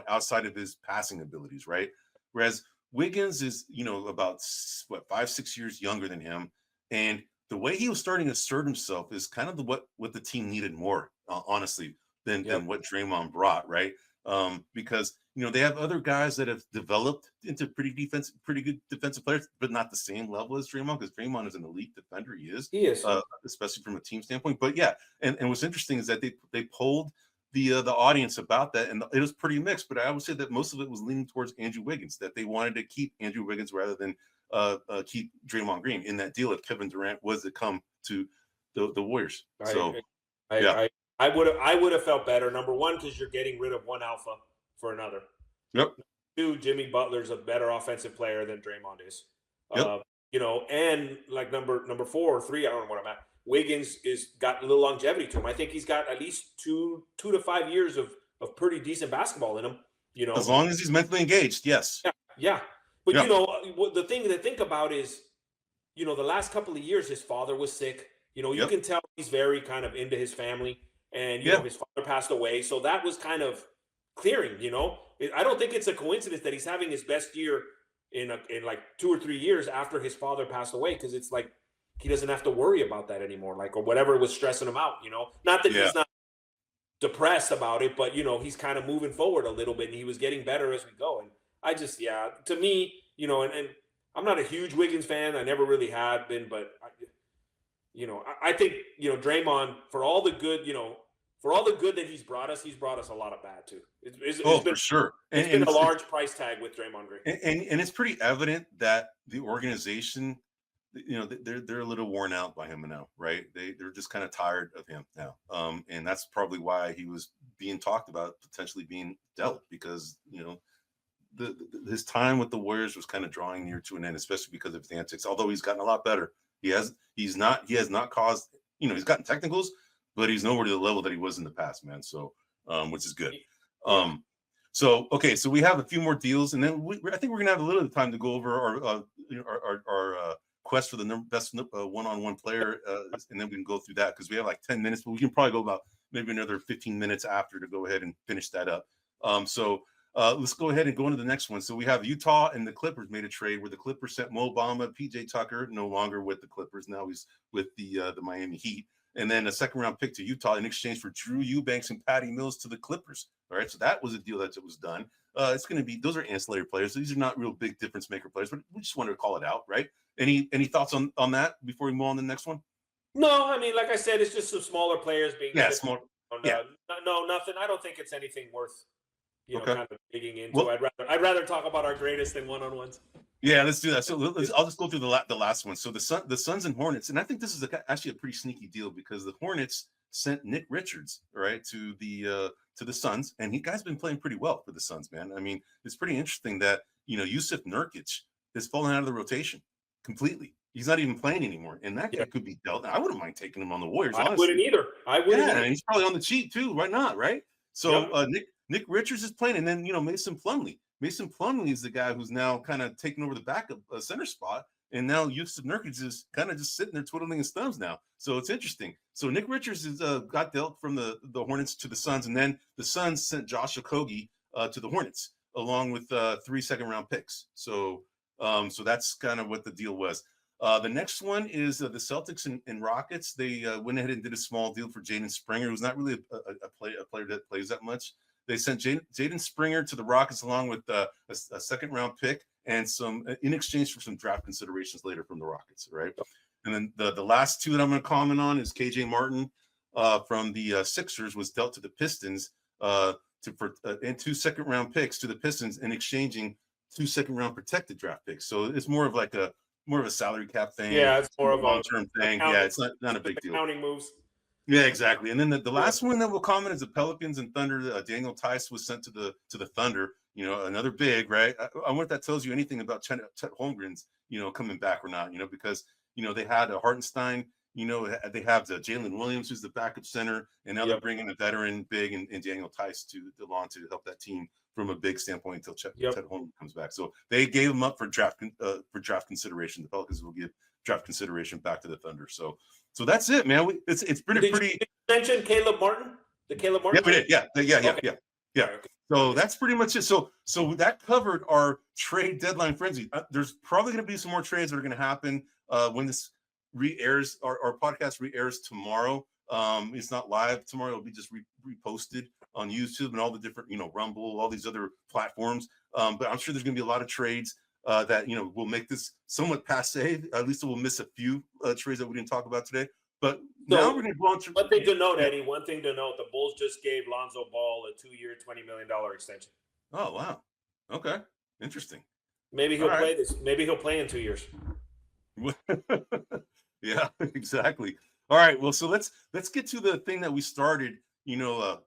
outside of his passing abilities, right? Whereas Wiggins is, about 5-6 years younger than him, and the way he was starting to assert himself is kind of what the team needed more, honestly, than what Draymond brought, right? Because they have other guys that have developed into pretty good defensive players, but not the same level as Draymond, because Draymond is an elite defender. He is, especially from a team standpoint. But yeah, and what's interesting is that they polled the audience about that, and it was pretty mixed. But I would say that most of it was leaning towards Andrew Wiggins, that they wanted to keep Andrew Wiggins rather than keep Draymond Green in that deal if Kevin Durant was to come to the Warriors. I would have felt better. Number one, because you're getting rid of one alpha for another. Yep. Two, Jimmy Butler's a better offensive player than Draymond is. Yep. And like number 4 or 3, I don't know what I'm at. Wiggins is got a little longevity to him. I think he's got at least 2 to 5 years of pretty decent basketball in him. As long as he's mentally engaged, yes. Yeah. But the thing to think about is, the last couple of years his father was sick. You can tell he's very kind of into his family, and his father passed away, so that was kind of clearing. I don't think it's a coincidence that he's having his best year in like 2 or 3 years after his father passed away, because it's like he doesn't have to worry about that anymore, or whatever was stressing him out. Not that he's not depressed about it, but he's kind of moving forward a little bit, and he was getting better as we go. And I just, to me, and I'm not a huge Wiggins fan. I never really had been, but I think Draymond, for all the good, that he's brought us a lot of bad too. It's been, for sure. It's been a large price tag with Draymond Green. And it's pretty evident that the organization, they're a little worn out by him now, right? They're just kind of tired of him now. And that's probably why he was being talked about potentially being dealt, because his time with the Warriors was kind of drawing near to an end, especially because of his antics. Although he's gotten a lot better, he has not caused, he's gotten technicals, but he's nowhere to the level that he was in the past, man. So, which is good. So we have a few more deals, and then I think we're gonna have a little time to go over our quest for the best one-on-one player, and then we can go through that because we have like 10 minutes, but we can probably go about maybe another 15 minutes after to go ahead and finish that up. Let's go ahead and go into the next one. So we have Utah and the Clippers made a trade where the Clippers sent Mo Bamba, PJ Tucker, no longer with the Clippers. Now he's with the Miami Heat. And then a second-round pick to Utah in exchange for Drew Eubanks and Patty Mills to the Clippers. All right, so that was a deal that was done. It's going to be, those are ancillary players. So these are not real big difference maker players, but we just wanted to call it out, right? Any thoughts on that before we move on to the next one? No, I mean, like I said, it's just some smaller players being small. No, nothing. I don't think it's anything worth kind of digging into. Well, I'd rather talk about our greatest than one-on-ones. Yeah, let's do that. So I'll just go through the last one. So the Suns and Hornets, and I think this is actually a pretty sneaky deal because the Hornets sent Nick Richards, right, to the Suns, and guy's been playing pretty well for the Suns, man. I mean, it's pretty interesting that Jusuf Nurkic is falling out of the rotation completely. He's not even playing anymore, and that guy could be dealt. I wouldn't mind taking him on the Warriors. I wouldn't either. And he's probably on the cheap too. Why not, right? So Nick Richards is playing, and then Mason Plumlee. Mason Plumlee is the guy who's now kind of taking over the backup center spot, and now Jusuf Nurkic is kind of just sitting there twiddling his thumbs now. So it's interesting. So Nick Richards got dealt from the Hornets to the Suns, and then the Suns sent Josh Okogie to the Hornets along with 3 second-round picks. So that's kind of what the deal was. The next one is the Celtics and Rockets. They went ahead and did a small deal for Jaden Springer, who's not really a player that plays that much. They sent Jaden Springer to the Rockets along with a second-round pick and some in exchange for some draft considerations later from the Rockets, right? And then the last two that I'm going to comment on is KJ Martin from the Sixers was dealt to the Pistons and 2 second-round picks to the Pistons in exchanging 2 second-round protected draft picks. So it's more of a salary cap thing. Yeah, it's more of a long-term thing. Yeah, it's not a big deal. Accounting moves. Yeah, exactly. And then the last one that we'll comment is the Pelicans and Thunder. Daniel Tice was sent to the Thunder. Another big, right? I wonder if that tells you anything about Chet Holmgren's, coming back or not. Because they had a Hartenstein. They have the Jalen Williams, who's the backup center, and now they're bringing a veteran big and Daniel Tice to help that team from a big standpoint until Chet Holmgren comes back. So they gave him up for draft consideration. The Pelicans will give draft consideration back to the Thunder. So that's it, man. It's pretty. Did you mention Caleb Martin? The Caleb Martin? Yeah, we did. Yeah. Okay. So that's pretty much it. So that covered our trade deadline frenzy. There's probably going to be some more trades that are going to happen when this re-airs. Our podcast re-airs tomorrow. It's not live tomorrow. It'll be just reposted on YouTube and all the different, Rumble, all these other platforms. But I'm sure there's going to be a lot of trades that will make this somewhat passe. At least it will miss a few trades that we didn't talk about today. But now we're going to go on to one thing to note, Eddie. One thing to note: the Bulls just gave Lonzo Ball a 2-year, $20 million extension. Oh wow! Okay, interesting. Maybe he'll play this. Maybe he'll play in 2 years. Yeah, exactly. All right. Well, so let's get to the thing that we started.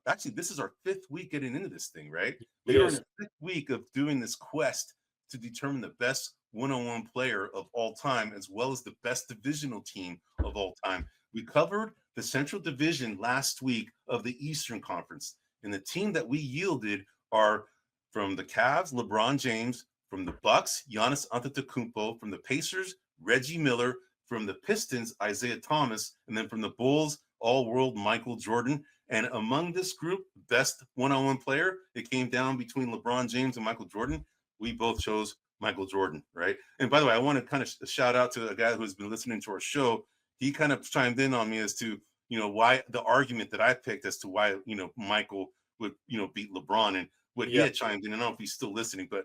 Actually, this is our 5th week getting into this thing, right? We are in the 5th week of doing this quest to determine the best one-on-one player of all time, as well as the best divisional team of all time. We covered the Central Division last week of the Eastern Conference, and the team that we yielded are from the Cavs, LeBron James, from the Bucks, Giannis Antetokounmpo, from the Pacers, Reggie Miller, from the Pistons, Isaiah Thomas, and then from the Bulls, all-world Michael Jordan. And among this group, best one-on-one player, it came down between LeBron James and Michael Jordan. We both chose Michael Jordan, right? And by the way, I want to kind of shout out to a guy who's been listening to our show. He kind of chimed in on me as to, why the argument that I picked as to why, Michael would, beat LeBron. And what he had chimed in, I don't know if he's still listening, but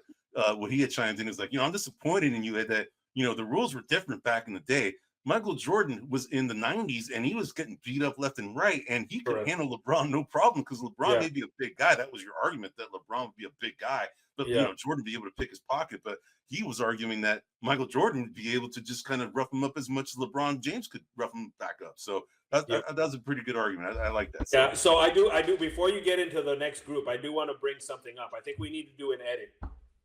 what he had chimed in is like, I'm disappointed in you that, the rules were different back in the day. Michael Jordan was in the 90s and he was getting beat up left and right, and he could handle LeBron no problem because LeBron may be a big guy. That was your argument, that LeBron would be a big guy, but Jordan would be able to pick his pocket. But he was arguing that Michael Jordan would be able to just kind of rough him up as much as LeBron James could rough him back up. So that's a pretty good argument. I like that. Yeah. So I do. Before you get into the next group, I do want to bring something up. I think we need to do an edit.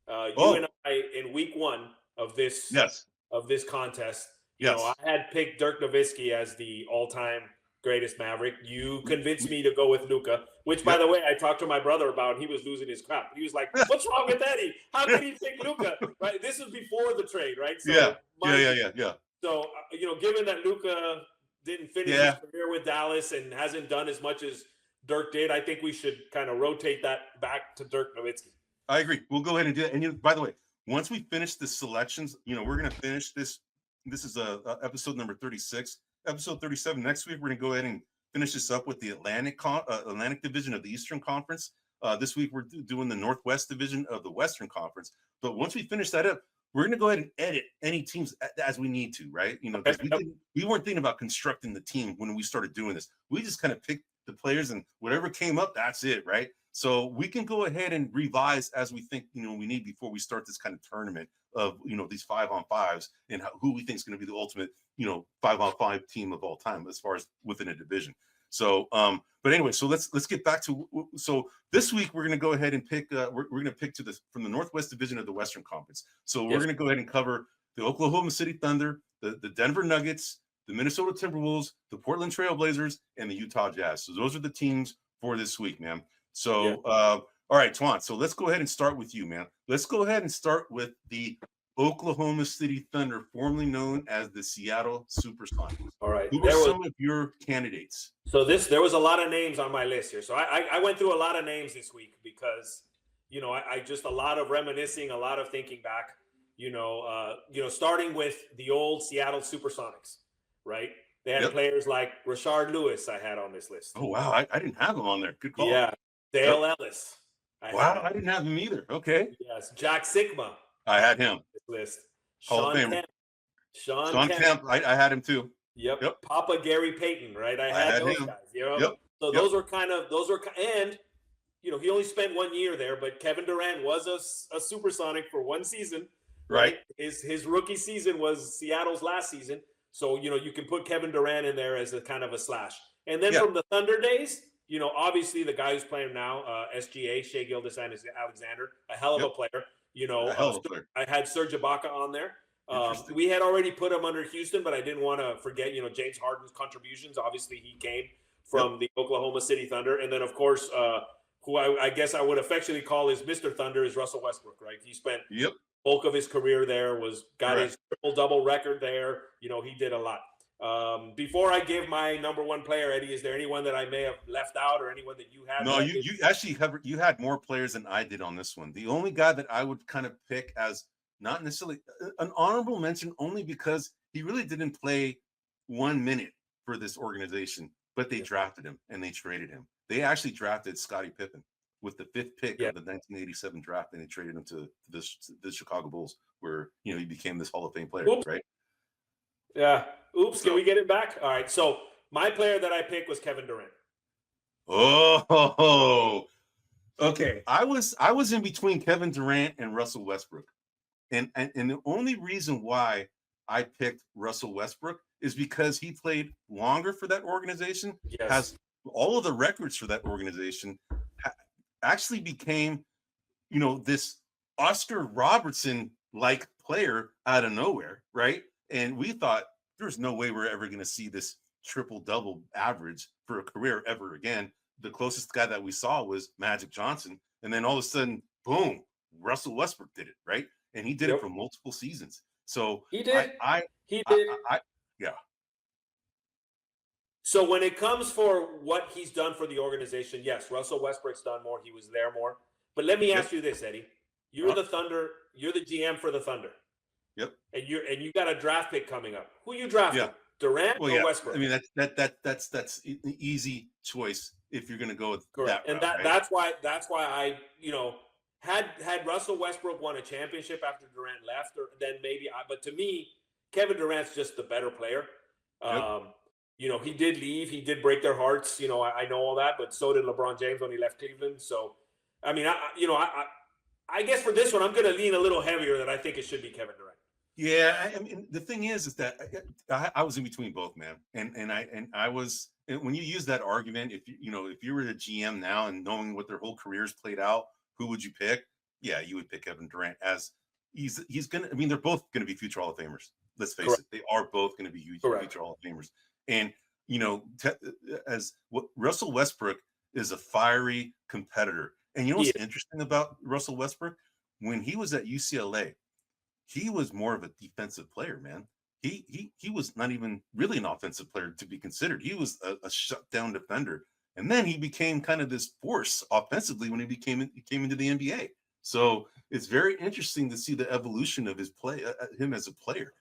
You and I in week 1 of this contest. I had picked Dirk Nowitzki as the all-time greatest Maverick. You convinced me to go with Luka, which, by the way, I talked to my brother about, and he was losing his crap. He was like, "What's wrong with Eddie? How could he pick Luka?" Right? This was before the trade, right? So yeah. So given that Luka didn't finish his career with Dallas and hasn't done as much as Dirk did, I think we should kind of rotate that back to Dirk Nowitzki. I agree. We'll go ahead and do that. And by the way, once we finish the selections, we're going to finish this. This is episode number 36. Episode 37. Next week, we're going to go ahead and finish this up with the Atlantic Division of the Eastern Conference. This week, we're doing the Northwest Division of the Western Conference. But once we finish that up, we're going to go ahead and edit any teams as we need to, right? Because we weren't thinking about constructing the team when we started doing this. We just kind of picked the players, and whatever came up, that's it, right? So we can go ahead and revise as we think, we need before we start this kind of tournament of, these 5-on-5s and who we think is going to be the ultimate, 5-on-5 team of all time as far as within a division. So, but anyway, so let's get back to, so this week we're going to go ahead and pick, we're going to pick from the Northwest Division of the Western Conference. So we're going to go ahead and cover the Oklahoma City Thunder, the Denver Nuggets, the Minnesota Timberwolves, the Portland Trail Blazers, and the Utah Jazz. So those are the teams for this week, man. So, all right, Twan. So let's go ahead and start with you, man. Let's go ahead and start with the Oklahoma City Thunder, formerly known as the Seattle Supersonics. All right. Who are some of your candidates? So there was a lot of names on my list here. So I went through a lot of names this week because, I just a lot of reminiscing, a lot of thinking back, starting with the old Seattle Supersonics, right? They had players like Rashard Lewis I had on this list. Oh, wow. I didn't have him on there. Good call. Yeah. Dale Ellis. I didn't have him either. Okay. Yes. Jack Sigma. I had him. List. Hall of Famer. Sean Kemp. I had him too. Yep. Papa Gary Payton, right? I had those him. Guys. So those are and he only spent 1 year there, but Kevin Durant was a Supersonic for one season. Right. His rookie season was Seattle's last season. So, you can put Kevin Durant in there as a kind of a slash. And then from the Thunder days, obviously the guy who's playing now, SGA, Shai Gilgeous-Alexander, a hell of a player. I had Serge Ibaka on there. We had already put him under Houston, but I didn't want to forget, James Harden's contributions. Obviously, he came from the Oklahoma City Thunder. And then, of course, who I guess I would affectionately call is Mr. Thunder is Russell Westbrook, right? He spent bulk of his career there, got his triple-double record there. He did a lot. Before I give my number one player, Eddie, is there anyone that I may have left out or anyone that you had? No, you actually you had more players than I did on this one. The only guy that I would kind of pick as not necessarily an honorable mention, only because he really didn't play 1 minute for this organization, but they drafted him and they traded him. They actually drafted Scottie Pippen with the 5th pick of the 1987 draft, and they traded him to the Chicago Bulls, where he became this Hall of Fame player, right? Yeah. Oops. Can we get it back? All right. So my player that I picked was Kevin Durant. Oh, okay. I was in between Kevin Durant and Russell Westbrook, and the only reason why I picked Russell Westbrook is because he played longer for that organization, has all of the records for that organization, actually became, this Oscar Robertson-like player out of nowhere, right? And we thought there's no way we're ever going to see this triple-double average for a career ever again. The closest guy that we saw was Magic Johnson. And then all of a sudden, boom, Russell Westbrook did it, right? And he did it for multiple seasons. So he did. He did. Yeah. So when it comes for what he's done for the organization, yes, Russell Westbrook's done more. He was there more. But let me ask you this, Eddie. You're the Thunder. You're the GM for the Thunder. Yep. And you got a draft pick coming up. Who you drafting? Durant or Westbrook? I mean, that's an easy choice if you're going to go with correct. That and route, that's why I had Russell Westbrook won a championship after Durant left, or then maybe. But to me, Kevin Durant's just the better player. He did leave. He did break their hearts. I know all that, but so did LeBron James when he left Cleveland. So, I mean, I guess for this one, I'm going to lean a little heavier that I think it should be Kevin Durant. Yeah, I mean, the thing is that I was in between both, man, and I was when you use that argument, if you were the GM now and knowing what their whole careers played out, who would you pick? yeah, you would pick Kevin Durant as he's gonna. I mean, they're both gonna be future Hall of Famers. Let's face Correct. it, they are both gonna be future Hall of Famers. And you know, as what Russell Westbrook is a fiery competitor. And you know what's interesting about Russell Westbrook? When he was at UCLA, he was more of a defensive player, man. He was not even really an offensive player to be considered. He was a shutdown defender. And then he became kind of this force offensively when he came into the NBA. So it's very interesting to see the evolution of his play, him as a player,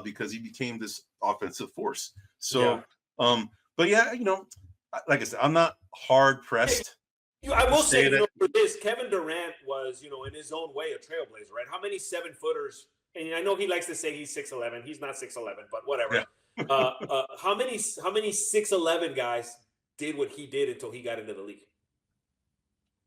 because he became this offensive force. So, but yeah, you know, like I said, I'm not hard pressed. I will say, you know, for this, Kevin Durant was, you know, in his own way, a trailblazer, right? How many 7-footers? And I know he likes to say he's 6'11". He's not 6'11", but whatever. Yeah. How many 6'11" guys did what he did until he got into the league?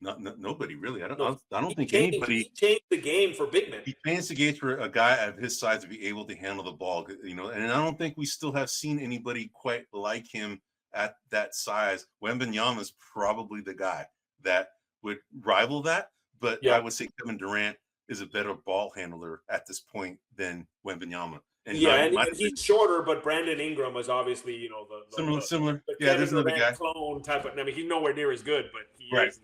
Nobody really. I don't think anybody. He changed the game for big men. He changed the game for a guy of his size to be able to handle the ball, you know. And I don't think we still have seen anybody quite like him at that size. Wembanyama is probably the guy that would rival that, but I would say Kevin Durant is a better ball handler at this point than Wembanyama. And he's shorter, but Brandon Ingram was obviously, you know, the similar. The yeah, there's another guy. Clone type of. I mean, he's nowhere near as good, but he is.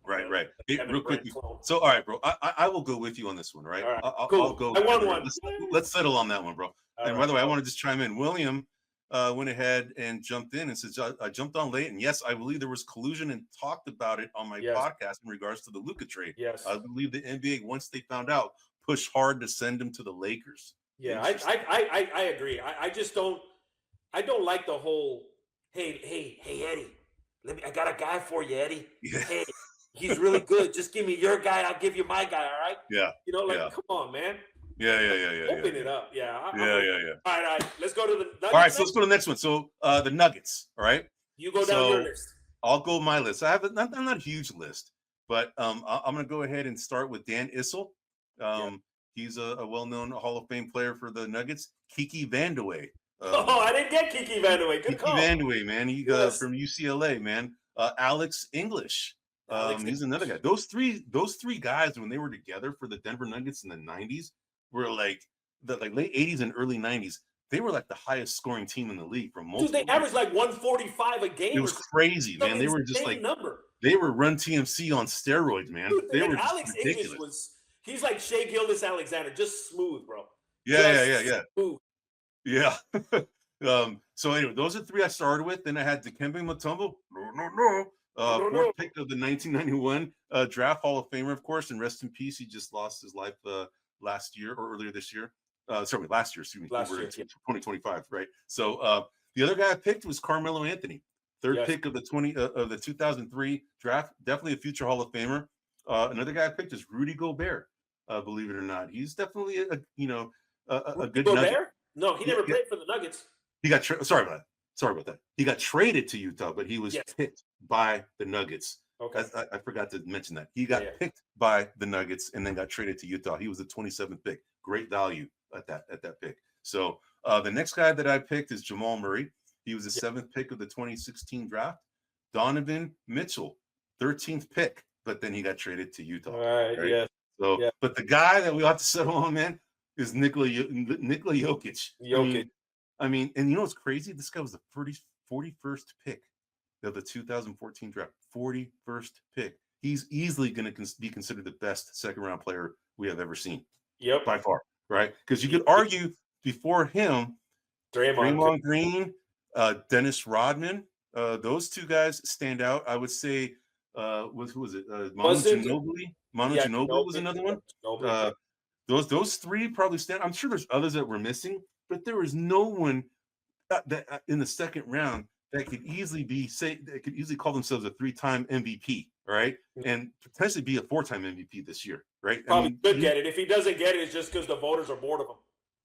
Right. Hey, real quick. So, all right, bro. I will go with you on this one, right? Cool. I'll go. I won one. Let's settle on that one, bro. And by the way, I want to just chime in. William went ahead and jumped in and says, I jumped on late. And yes, I believe there was collusion and talked about it on my podcast in regards to the Luka trade. Yes. I believe the NBA, once they found out, pushed hard to send him to the Lakers. Yeah, I agree. I just don't like the whole, hey, Eddie, I got a guy for you, Eddie. Yeah. Hey, he's really good. Just give me your guy. I'll give you my guy. All right. Yeah. You know, like, come on, man. Yeah. Open it up. Yeah. Yeah. All right. Let's go to the Nuggets. All right. So let's go to the next one. So the Nuggets. All right. You go down your list. I'll go my list. I have not a huge list, but I'm going to go ahead and start with Dan Issel. He's a well-known Hall of Fame player for the Nuggets. Kiki Vandeweghe. I didn't get Kiki Vandeweghe. Good call. Kiki Vandeweghe, man. He from UCLA, man. Alex English. He's another guy. Those three guys, when they were together for the Denver Nuggets in the 90s, were like the late 80s and early 90s. They were like the highest scoring team in the league for most. Dude, they averaged like 145 a game. It was crazy, man. They were just like they were Run TMC on steroids, man. Dude, they were Alex ridiculous. English he's like Shea Gilgeous-Alexander, just smooth, bro. Yeah. Smooth. Yeah. So anyway, those are three I started with. Then I had Dikembe Mutombo. Fourth pick of the 1991 draft, Hall of Famer, of course, and rest in peace. He just lost his life last year or earlier this year. Last year, excuse me. Last year, 2025, right? So the other guy I picked was Carmelo Anthony, third pick of the 2003 draft. Definitely a future Hall of Famer. Another guy I picked is Rudy Gobert. Believe it or not, he's definitely a good Gobert? Nugget. No, he never played for the Nuggets. He got sorry about that. He got traded to Utah, but he was picked by the Nuggets. Okay, I forgot to mention that. He got picked by the Nuggets and then got traded to Utah. He was the 27th pick. Great value at that pick. So the next guy that I picked is Jamal Murray. He was the 7th pick of the 2016 draft. Donovan Mitchell, 13th pick, but then he got traded to Utah. All right? Yeah. So, but the guy that we ought to settle on, man, is Nikola Jokic. I mean, and you know what's crazy? This guy was the 41st pick of the 2014 draft. 41st pick. He's easily going to be considered the best second-round player we have ever seen. Yep. By far, right? Because you could argue before him, Draymond Green, Dennis Rodman, those two guys stand out. I would say, who was it? Manu Ginobili was another one. Those three probably stand. I'm sure there's others that we're missing, but there is no one that in the second round that could easily call themselves a 3-time MVP, right? And potentially be a 4-time MVP this year, right? Probably could get it. If he doesn't get it, it's just because the voters are bored of him.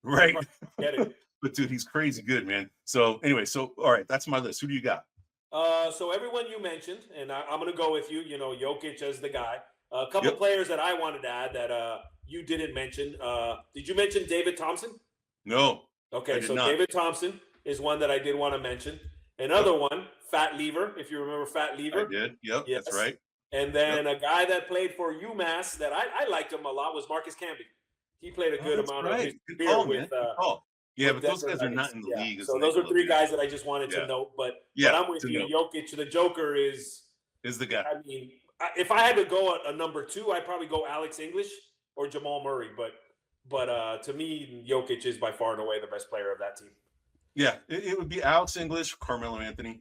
Right. Get it. But dude, he's crazy good, man. So anyway, all right, that's my list. Who do you got? So everyone you mentioned, and I'm going to go with you. You know, Jokic as the guy. A couple players that I wanted to add that you didn't mention. Did you mention David Thompson? No. Okay, so David Thompson is one that I did want to mention. Another one, Fat Lever, if you remember Fat Lever. I did. Yep, yes. That's right. And then a guy that played for UMass that I liked him a lot was Marcus Camby. He played a good amount of his Good career call, with man. Good call. Yeah, but those Denver guys are Nuggets. not in the league. So those are three guys that I just wanted to note. But I'm with you. Jokic, the Joker, is the guy. I mean, if I had to go a number 2, I'd probably go Alex English or Jamal Murray. But to me, Jokic is by far and away the best player of that team. Yeah, it would be Alex English, Carmelo Anthony,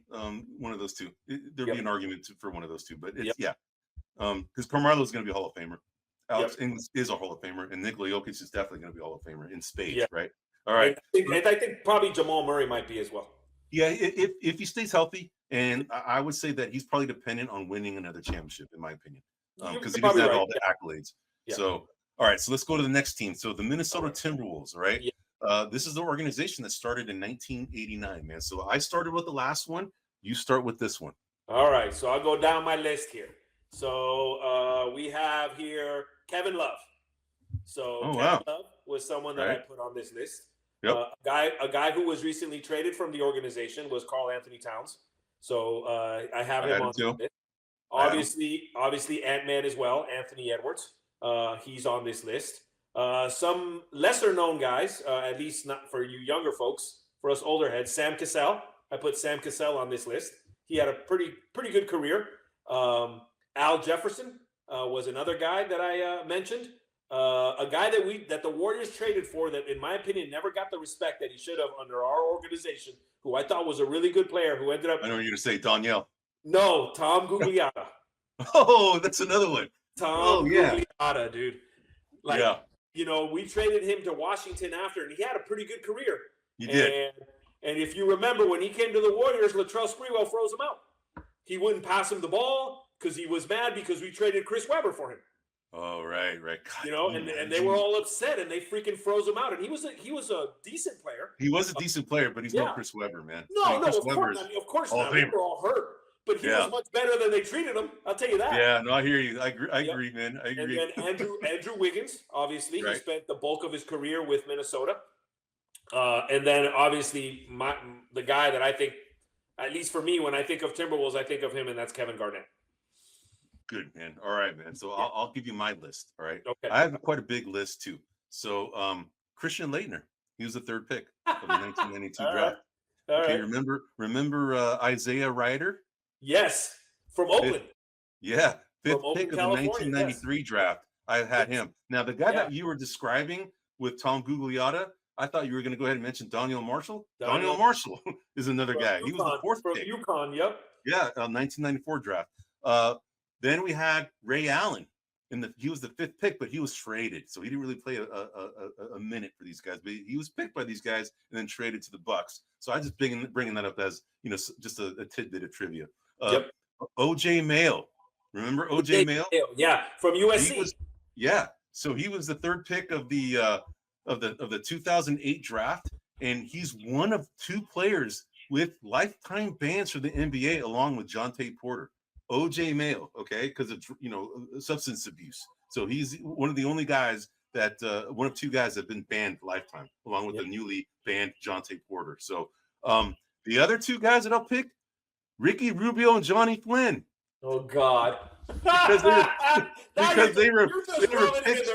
one of those two. There'd be an argument for one of those two, but it's because Carmelo is going to be a Hall of Famer. Alex English is a Hall of Famer, and Nikola Jokic is definitely going to be a Hall of Famer in spades, right? All right. And I think probably Jamal Murray might be as well. Yeah, if he stays healthy, and I would say that he's probably dependent on winning another championship, in my opinion, because he doesn't have all the accolades. Yeah. So, all right, so let's go to the next team. So the Minnesota Timberwolves, right? Yeah. This is the organization that started in 1989, man. So I started with the last one. You start with this one. All right, so I'll go down my list here. So we have here Kevin Love. So Kevin Love was someone that I put on this list. Yep. A guy who was recently traded from the organization was Karl Anthony Towns. So I have him on the list. Obviously Ant-Man as well, Anthony Edwards. He's on this list. Some lesser known guys, at least not for you younger folks, for us older heads, Sam Cassell. I put Sam Cassell on this list. He had a pretty good career. Al Jefferson was another guy that I mentioned. A guy that the Warriors traded for that, in my opinion, never got the respect that he should have under our organization, who I thought was a really good player who ended up. I know you're going to say Danielle. No, Tom Gugliotta. Oh, that's another one. Tom Gugliotta, dude. We traded him to Washington after, and he had a pretty good career. He did. And if you remember, when he came to the Warriors, Latrell Sprewell froze him out. He wouldn't pass him the ball because he was mad because we traded Chris Webber for him. Oh, right. God, and they were all upset, and they freaking froze him out. And he was a decent player. He was a decent player, but he's no Chris Webber, man. Of course not. We were all hurt, but he was much better than they treated him. I'll tell you that. Yeah, no, I hear you. I agree, man. I agree. And then Andrew Wiggins, obviously, he spent the bulk of his career with Minnesota. And then obviously the guy that I think, at least for me, when I think of Timberwolves, I think of him, and that's Kevin Garnett. Good, man. All right, man. So I'll give you my list. All right. Okay. I have quite a big list too. So Christian Laettner, he was the third pick of the 1992 draft. Okay, remember Isaiah Ryder? Yes, from Oakland. Fifth pick of the 1993 draft. I had him. Now the guy that you were describing with Tom Gugliotta, I thought you were going to go ahead and mention Daniel Marshall. Daniel Marshall is another guy. He was the fourth pick. From UConn, yep. Yeah, 1994 draft. Then we had Ray Allen. He was the fifth pick, but he was traded, so he didn't really play a minute for these guys. But he was picked by these guys and then traded to the Bucks. So I just bringing that up as just a tidbit of trivia. OJ Mayo, remember OJ Mayo? Yeah, from USC. So he was the third pick of the 2008 draft, and he's one of two players with lifetime bans for the NBA, along with Jonte Porter. OJ Mayo, okay, because of substance abuse. So he's one of the only guys that one of two guys that have been banned lifetime, along with the newly banned Jonte Porter. So the other two guys that I'll pick, Ricky Rubio and Johnny Flynn. Oh God. Because they were picked,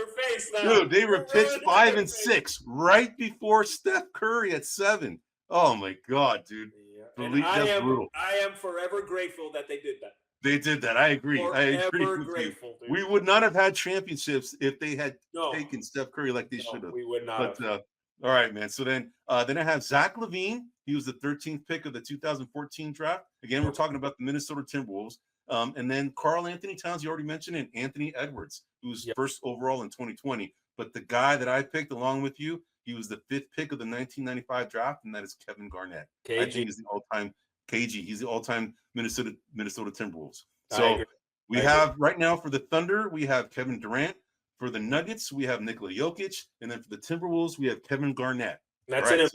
dude, they were picked 5 and 6 right before Steph Curry at 7. Oh my God, dude. I am forever grateful that they did that. They did that. I agree. I agree with you. We would not have had championships if they had taken Steph Curry like they should have. We would not. But all right, man. So then I have Zach LaVine. He was the 13th pick of the 2014 draft. Again, we're talking about the Minnesota Timberwolves. And then Karl Anthony Towns, you already mentioned, and Anthony Edwards, who's first overall in 2020. But the guy that I picked along with you, he was the 5th pick of the 1995 draft, and that is Kevin Garnett. KG. I think he's the all-time KG. He's the all-time Minnesota Timberwolves. So we have right now for the Thunder, we have Kevin Durant. For the Nuggets, we have Nikola Jokic, and then for the Timberwolves, we have Kevin Garnett. That's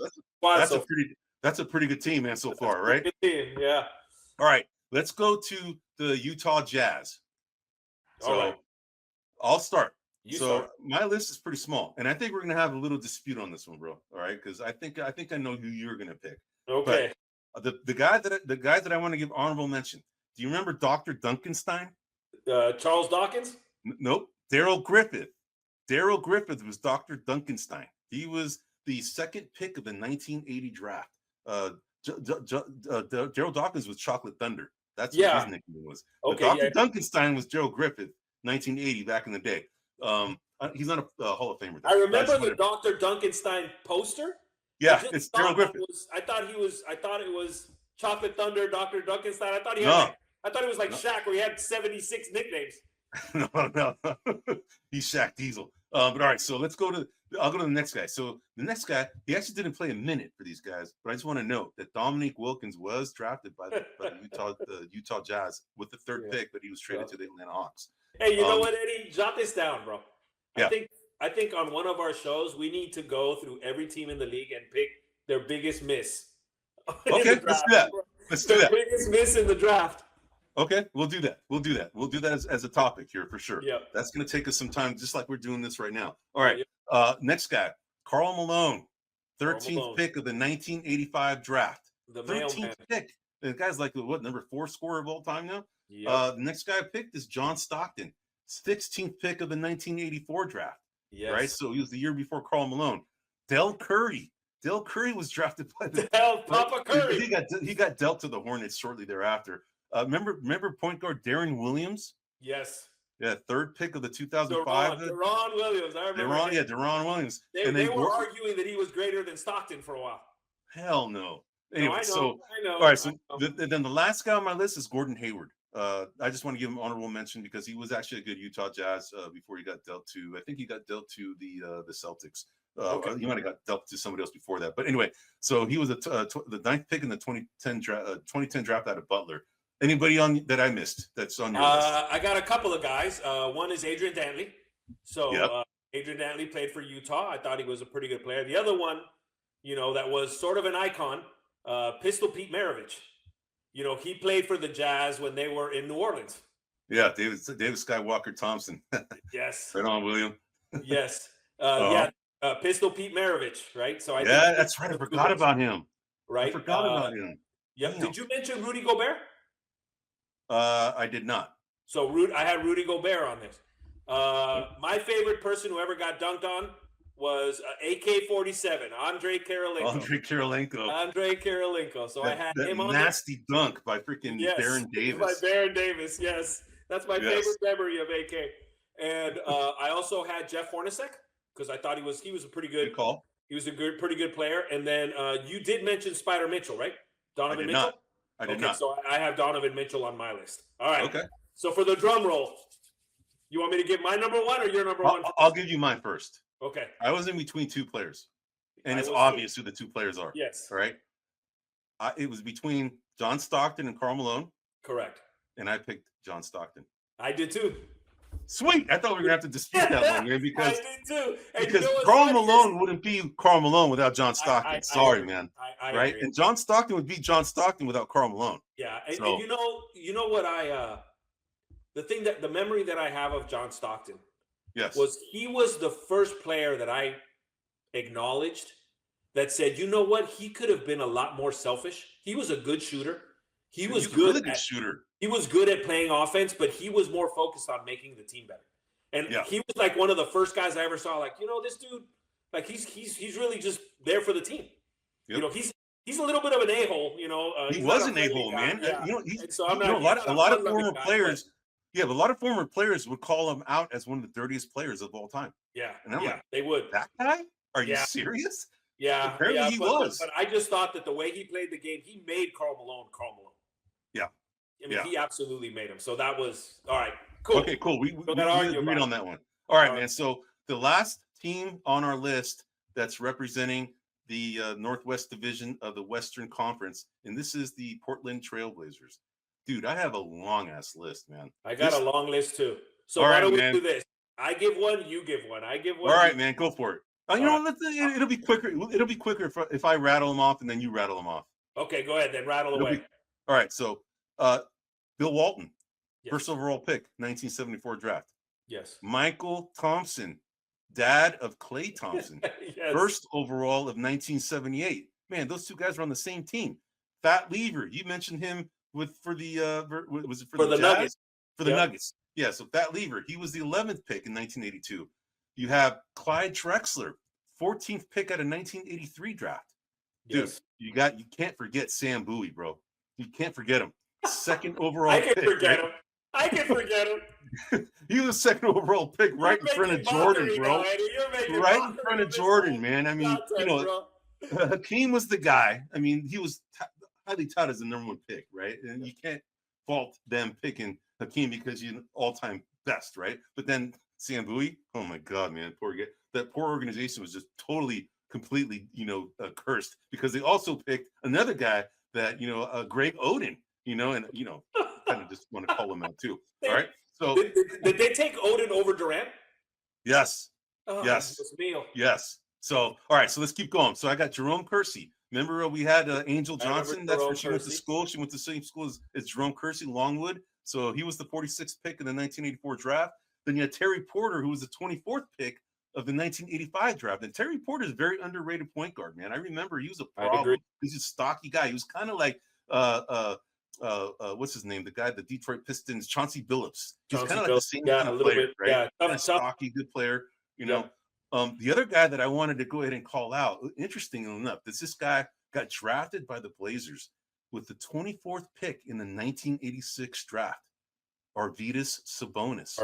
that's a pretty good team, man, so far, right? Good team, yeah. All right, let's go to the Utah Jazz. So I'll start. My list is pretty small, and I think we're gonna have a little dispute on this one, bro. All right, because I think I know who you're gonna pick. Okay. But the guys that I want to give honorable mention. Do you remember Dr. Duncanstein? Charles Dawkins? Nope. Daryl Griffith. Daryl Griffith was Dr. Duncanstein. He was the second pick of the 1980 draft. Daryl Dawkins was Chocolate Thunder. That's what his nickname was. Okay, Dr. Duncanstein was Gerald Griffith, 1980, back in the day. He's not a Hall of Famer. I remember the Dr. Duncanstein poster. Yeah, it's Daryl Griffith. I thought it was Chocolate Thunder, Dr. Duncanstein. I thought it was like Shaq, where he had 76 nicknames. No. He's Shaq Diesel. But all right, so I'll go to the next guy. So the next guy, he actually didn't play a minute for these guys, but I just want to note that Dominique Wilkins was drafted by the Utah Jazz with the third pick, but he was traded to the Atlanta Hawks. Hey, you know what, Eddie? Jot this down, bro. Yeah. I think on one of our shows, we need to go through every team in the league and pick their biggest miss. Okay, let's do that. Let's do that. Biggest miss in the draft. Okay, we'll do that. We'll do that as a topic here for sure. Yeah. That's going to take us some time, just like we're doing this right now. All right. Next guy, Karl Malone, 13th pick of the 1985 draft. The 13th pick. The guy's like number 4 scorer of all time now. Yep. The next guy I picked is John Stockton, 16th pick of the 1984 draft. Yes. Right. So he was the year before Karl Malone. Del Curry. Del Curry was drafted by Papa Curry. He got dealt to the Hornets shortly thereafter. Remember point guard Darren Williams? Yes. Yeah, 3rd pick of the 2005. Deron Williams. I remember. Deron Williams. They were arguing that he was greater than Stockton for a while. Hell no. Anyway, I know. All right, so then the last guy on my list is Gordon Hayward. I just want to give him honorable mention because he was actually a good Utah Jazz before he got dealt to. I think he got dealt to the Celtics. He might have got dealt to somebody else before that. But anyway, so he was the 9th pick in the 2010 draft out of Butler. Anybody on that I missed that's on your list? I got a couple of guys. One is Adrian Dantley. So Adrian Dantley played for Utah. I thought he was a pretty good player. The other one, that was sort of an icon, Pistol Pete Maravich. He played for the Jazz when they were in New Orleans. Yeah, David Skywalker Thompson. Yes. Right on, William. Yes. Pistol Pete Maravich, right? So that's right. I forgot about him. Right. I forgot about him. Yep. Did you mention Rudy Gobert? I did not. So I had Rudy Gobert on this. My favorite person who ever got dunked on was AK-47, Andre Kirilenko. So I had him on nasty dunk by freaking Baron Davis. By Baron Davis, yes. That's my favorite memory of AK. And I also had Jeff Hornacek because I thought he was a pretty good call. He was a pretty good player. And then you did mention Spider Mitchell, right? Donovan Mitchell? I did not. So I have Donovan Mitchell on my list. All right. Okay. So for the drum roll, you want me to give my number one or your number one? I'll give you mine first. Okay. I was in between two players, and it's obvious who the two players are. Yes. All right. It was between John Stockton and Karl Malone. Correct. And I picked John Stockton. I did too. Sweet. I thought we were gonna have to dispute that one, man, because I did too. Because Karl Malone wouldn't be Karl Malone without John Stockton. Sorry, man. I right? agree. And John Stockton would be John Stockton without Karl Malone. Yeah, and you know what the memory that I have of John Stockton, was he was the first player that I acknowledged that said, you know what, he could have been a lot more selfish. He was a good shooter. He was good shooter. He was good at playing offense, but he was more focused on making the team better. And he was like one of the first guys I ever saw. Like, this dude, like he's really just there for the team. Yep. He's a little bit of an a-hole. He was an a-hole, man. Yeah. A lot of former players. Yeah, but a lot of former players would call him out as one of the dirtiest players of all time. Yeah, and I'm like, they would. That guy? Are you serious? Yeah, apparently he was. But I just thought that the way he played the game, he made Karl Malone. Yeah. I mean, he absolutely made him. So that was all right. Cool. Okay, cool. We agreed on that one. All right, man. So the last team on our list that's representing the Northwest Division of the Western Conference, and this is the Portland Trailblazers. Dude, I have a long ass list, man. I got a long list too. So why don't we do this? I give one, you give one. I give one. All right, man, go for it. It'll be quicker. It'll be quicker if I rattle them off and then you rattle them off. Okay, go ahead. Then rattle away. All right. So, Bill Walton, first overall pick, 1974 draft. Yes. Michael Thompson, dad of Klay Thompson, first overall of 1978. Man, those two guys were on the same team. Fat Lever, you mentioned him for the Nuggets? For the Nuggets. Yeah, so Fat Lever, he was the 11th pick in 1982. You have Clyde Drexler, 14th pick out of 1983 draft. Dude, Yes. you can't forget Sam Bowie, bro. You can't forget him. Second overall I can pick. forget him. I can forget him. He was a second overall pick right in front of Jordan, bro. Right in front of Jordan, man. I mean, Hakeem was the guy. I mean, he was highly touted as the number 1 pick, right? And you can't fault them picking Hakeem because you're all-time best, right? But then Sam Bowie, oh my God, man, that poor organization was just totally, completely, cursed because they also picked another guy that, Greg Oden, and kind of just want to call him out too. All right. So did they take Oden over Durant? Yes. Oh, yes. Yes. So all right. So let's keep going. So I got Jerome Kersey. Remember we had Angel Johnson. That's where she went to school. She went to the same school as Jerome Kersey, Longwood. So he was the 46th pick in the 1984 draft. Then you had Terry Porter, who was the 24th pick of the 1985 draft. And Terry Porter is a very underrated point guard, man. I remember he was a problem. He's a stocky guy. He was kind of like what's his name? The guy, the Detroit Pistons, Chauncey Billups. He's kind of like the same kind of player, right? Yeah, kind of stocky, good player. The other guy that I wanted to go ahead and call out, interestingly enough, this guy got drafted by the Blazers with the 24th pick in the 1986 draft. Arvydas Sabonis.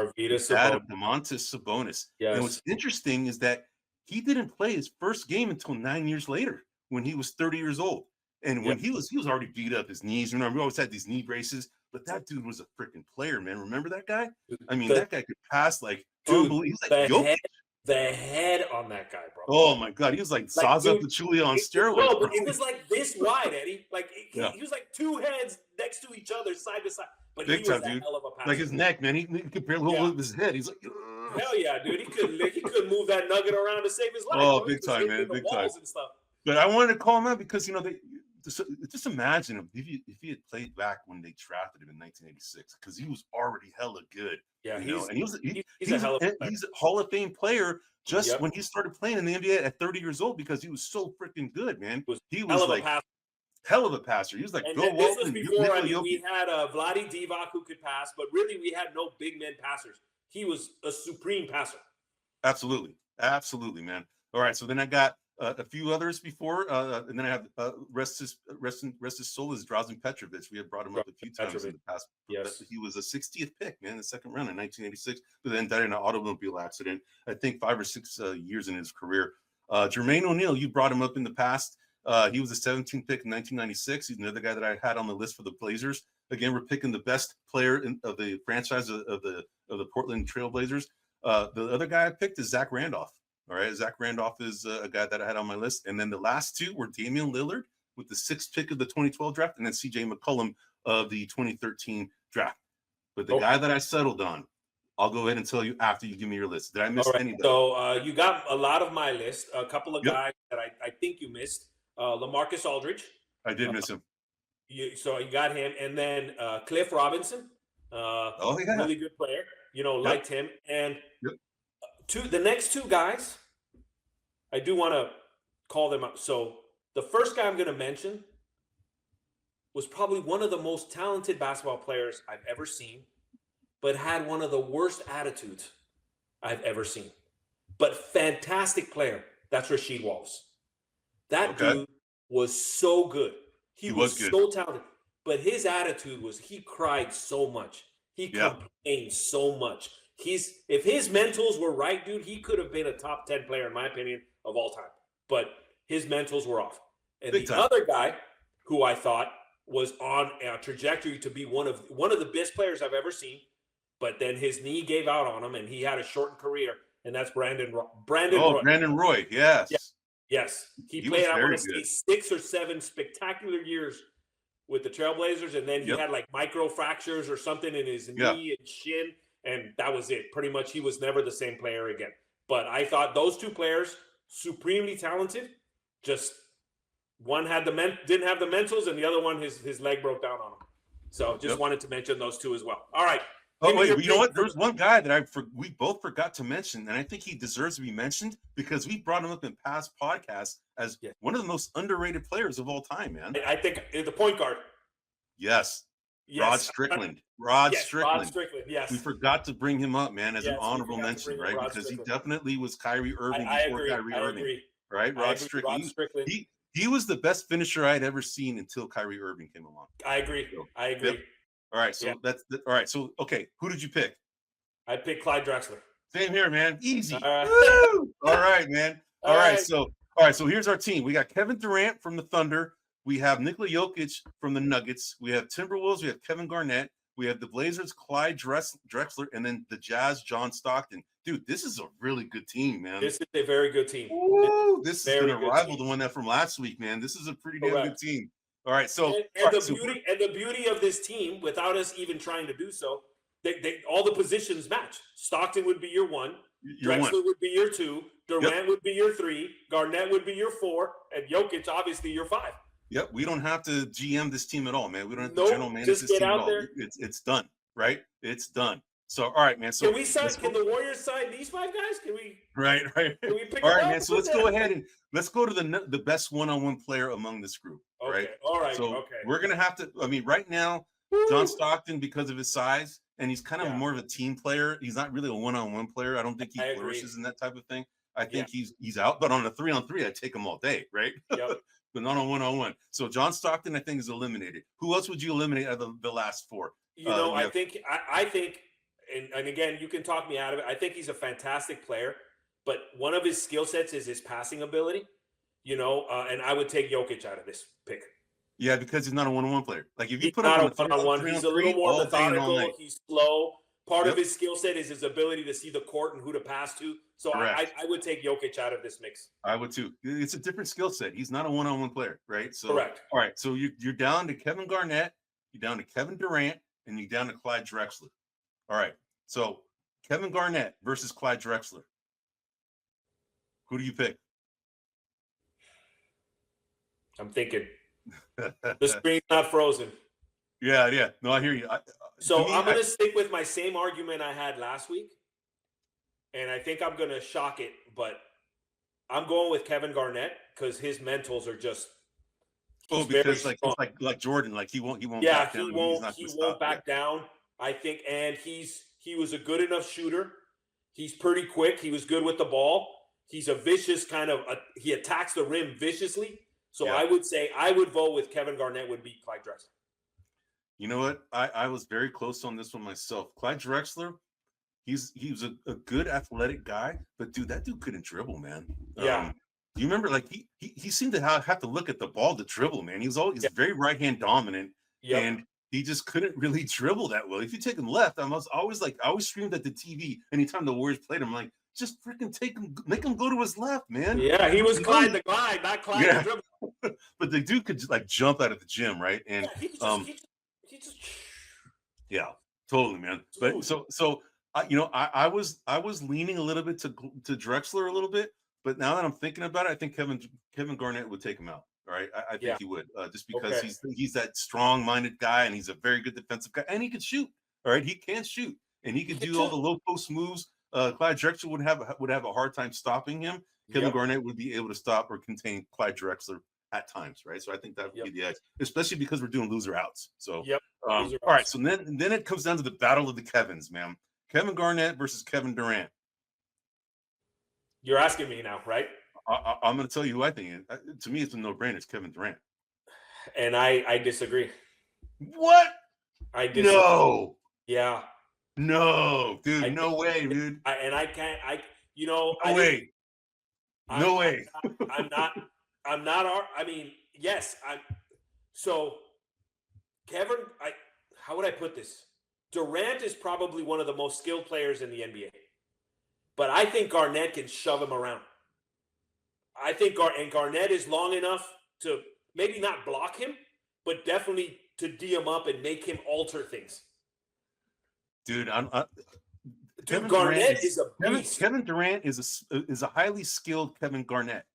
Dad of Domantas Sabonis. Yes. And what's interesting is that he didn't play his first game until 9 years later when he was 30 years old. And when he was already beat up his knees. Remember, we always had these knee braces, but that dude was a freaking player, man. Remember that guy? I mean, that guy could pass like unbelievable. He was like the head on that guy, bro. Oh my God, he was like Zaza Pachulia on steroids. No, but it was like this wide, Eddie. Like he was like 2 heads next to each other, side to side. But big he was a hell of a passer. Like his neck, man. He could barely hold his head. He's like, ugh. Hell yeah, dude. He could move that nugget around to save his life. Oh, big time, man. Big time. And stuff. But I wanted to call him out because just imagine if he had played back when they drafted him in 1986, because he was already hella good. Yeah, he's a Hall of Fame player just when he started playing in the NBA at 30 years old because he was so freaking good, man. He was like hell of a passer. He was like Bill Walton. This was before we had Vlade Divac who could pass, but really we had no big men passers. He was a supreme passer. Absolutely, man. All right, so then I got a few others before, and then I have rest his soul is Drazen Petrovic. We have brought him up a few times in the past. Yes, he was a 60th pick, man, in the second round in 1986, but then died in an automobile accident. I think 5 or 6 years in his career. Jermaine O'Neal, you brought him up in the past. He was a 17th pick in 1996. He's another guy that I had on the list for the Blazers. Again, we're picking the best player of the franchise of the Portland Trail Blazers. The other guy I picked is Zach Randolph. All right, Zach Randolph is a guy that I had on my list. And then the last 2 were Damian Lillard with the 6th pick of the 2012 draft, and then CJ McCollum of the 2013 draft. But the guy that I settled on, I'll go ahead and tell you after you give me your list. Did I miss anybody? So you got a lot of my list. A couple of guys that I think you missed. LaMarcus Aldridge. I did miss him. So you got him. And then Cliff Robinson. Really good player. Liked him. And the next 2 guys, I do want to call them out. So the first guy I'm going to mention was probably one of the most talented basketball players I've ever seen, but had one of the worst attitudes I've ever seen. But fantastic player. That's Rasheed Wallace. That dude was so good. He was so talented. But his attitude was he cried so much. He complained so much. If his mentals were right, dude, he could have been a top 10 player, in my opinion, of all time. But his mentals were off. And other guy who I thought was on a trajectory to be one of the best players I've ever seen, but then his knee gave out on him and he had a shortened career, and that's Brandon Roy. Brandon Roy, yes. Yes. He played, I want to say, 6 or 7 spectacular years with the Trailblazers, and then he had like micro fractures or something in his knee and shin, and that was it. Pretty much he was never the same player again. But I thought those 2 players, supremely talented, just one didn't have the mentals, and the other one his leg broke down on him. So just wanted to mention those 2 as well. All right. Oh wait, you know what? There's one guy that we both forgot to mention, and I think he deserves to be mentioned because we brought him up in past podcasts as one of the most underrated players of all time, man. I think the point guard. Yes. Rod Yes. Strickland. Rod Yes, Strickland. Rod Strickland. Yes. We forgot to bring him up, man, as an Yes, we honorable forgot to mention, bring up right? Rod Because Strickland. he definitely was Kyrie Irving I before agree. Kyrie I Irving, agree. right? I Rod agree. Strickland. Rod Strickland. He was the best finisher I'd ever seen until Kyrie Irving came along. I agree. So, I agree. yep. All right, so all right. So okay, who did you pick? I picked Clyde Drexler. Same here, man. Easy. All right. Woo! All right, man. All right. So here's our team. We got Kevin Durant from the Thunder. We have Nikola Jokic from the Nuggets. We have Timberwolves. We have Kevin Garnett. We have the Blazers, Clyde Drexler, and then the Jazz, John Stockton. Dude, this is a really good team, man. This is a very good team. Woo! This is going to rival team. the one that from last week, man. This is a pretty damn good team. All right, so the beauty of this team, without us even trying to do so, all the positions match. Stockton would be your 1. Drexler would be your 2. Durant would be your 3. Garnett would be your 4, and Jokic obviously your 5. Yep, we don't have to GM this team at all, man. We don't have to general manage this team at all. It's done, right? It's done. So, all right, man. So can the Warriors sign these 5 guys? Can we? Right. Can we pick all right, man. So let's go ahead and let's go to the best one-on-one player among this group. Okay. Right. All right. So okay. we're gonna have to. I mean, right now, John Stockton, because of his size, and he's kind of more of a team player. He's not really a one-on-one player. I don't think he flourishes in that type of thing. I think he's out. But on a 3-on-3, I'd take him all day, right? Yep. But not on one-on-one. So John Stockton, I think, is eliminated. Who else would you eliminate out of the last 4? I think, and again, you can talk me out of it. I think he's a fantastic player, but one of his skill sets is his passing ability. And I would take Jokic out of this pick. Yeah, because he's not a one-on-one player. Like if you put him on a one-on-one, he's a little more methodical. He's slow. Part of his skill set is his ability to see the court and who to pass to. So I would take Jokic out of this mix. I would too. It's a different skill set. He's not a one-on-one player, right? So correct. All right. So you're down to Kevin Garnett, you're down to Kevin Durant, and you're down to Clyde Drexler. All right. So Kevin Garnett versus Clyde Drexler. Who do you pick? I'm thinking. The screen's not frozen. Yeah. No, I hear you. I'm going to stick with my same argument I had last week. And I think I'm going to shock it, but I'm going with Kevin Garnett because his mentals are just. Because it's like Jordan, like he won't. Yeah, he won't back down. I think, and he was a good enough shooter. He's pretty quick. He was good with the ball. He's a vicious he attacks the rim viciously. So I would say I would vote with Kevin Garnett would beat Clyde Drexler. You know what? I was very close on this one myself. Clyde Drexler, he was a good athletic guy, but dude, that dude couldn't dribble, man. Yeah. You remember, like he seemed to have to look at the ball to dribble, man. He was always very right hand dominant, and he just couldn't really dribble that well. If you take him left, I always screamed at the TV anytime the Warriors played him, like, just freaking take him, make him go to his left, man. Yeah, he was Clyde the guy, not Clyde the dribble. But the dude could like jump out of the gym, right? And he just yeah, totally, man. But so I was leaning a little bit to Drexler a little bit, but now that I'm thinking about it, I think Kevin Garnett would take him out. All right, I think he would, just because he's that strong-minded guy, and he's a very good defensive guy, and he can shoot. All right, he can shoot, and he can do all the low post moves. Clyde Drexler would have a hard time stopping him. Kevin Garnett would be able to stop or contain Clyde Drexler at times, right? So I think that would be the edge, especially because we're doing loser outs. So all right, so then it comes down to the battle of the Kevins, man. Kevin Garnett versus Kevin Durant. You're asking me now, right? I'm going to tell you who I think. To me, it's a no-brainer. It's Kevin Durant. And I disagree. What? I disagree. No. Yeah. No, dude. No way, dude. No way. No way. I'm not. I mean, yes. So Kevin, how would I put this? Durant is probably one of the most skilled players in the NBA. But I think Garnett can shove him around. I think Garnett is long enough to maybe not block him, but definitely to D him up and make him alter things. Dude, Kevin Garnett is a beast. Kevin Durant is a highly skilled Kevin Garnett,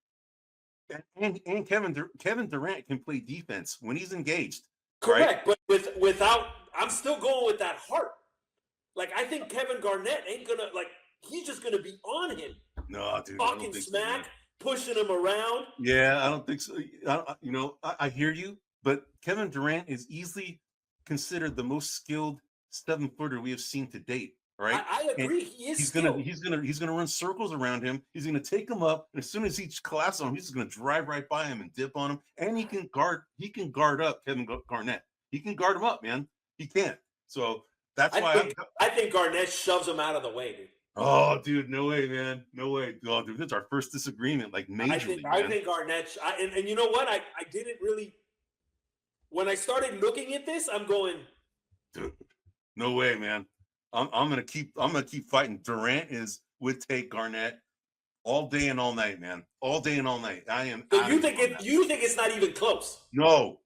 and Kevin Durant can play defense when he's engaged. Correct, right? But without, I'm still going with that heart. Like I think Kevin Garnett ain't gonna he's just gonna be on him. No, dude, talking smack, pushing him around. Yeah, I don't think so. I hear you, but Kevin Durant is easily considered the most skilled 7-footer we have seen to date. All right, I agree. He is skilled. He's gonna run circles around him. He's gonna take him up, and as soon as he collapses on him, he's just gonna drive right by him and dip on him. And he can guard up Kevin Garnett. He can guard him up, man. He can't. So that's why I think Garnett shoves him out of the way, dude. Oh, dude, no way, man. No way. Oh, dude, that's our first disagreement, like majorly. I think Garnett, and you know what? I didn't really. When I started looking at this, I'm going, dude, no way, man. I'm gonna keep fighting. Durant would take Garnett all day and all night, man. All day and all night. I am. So you think it's not even close? No.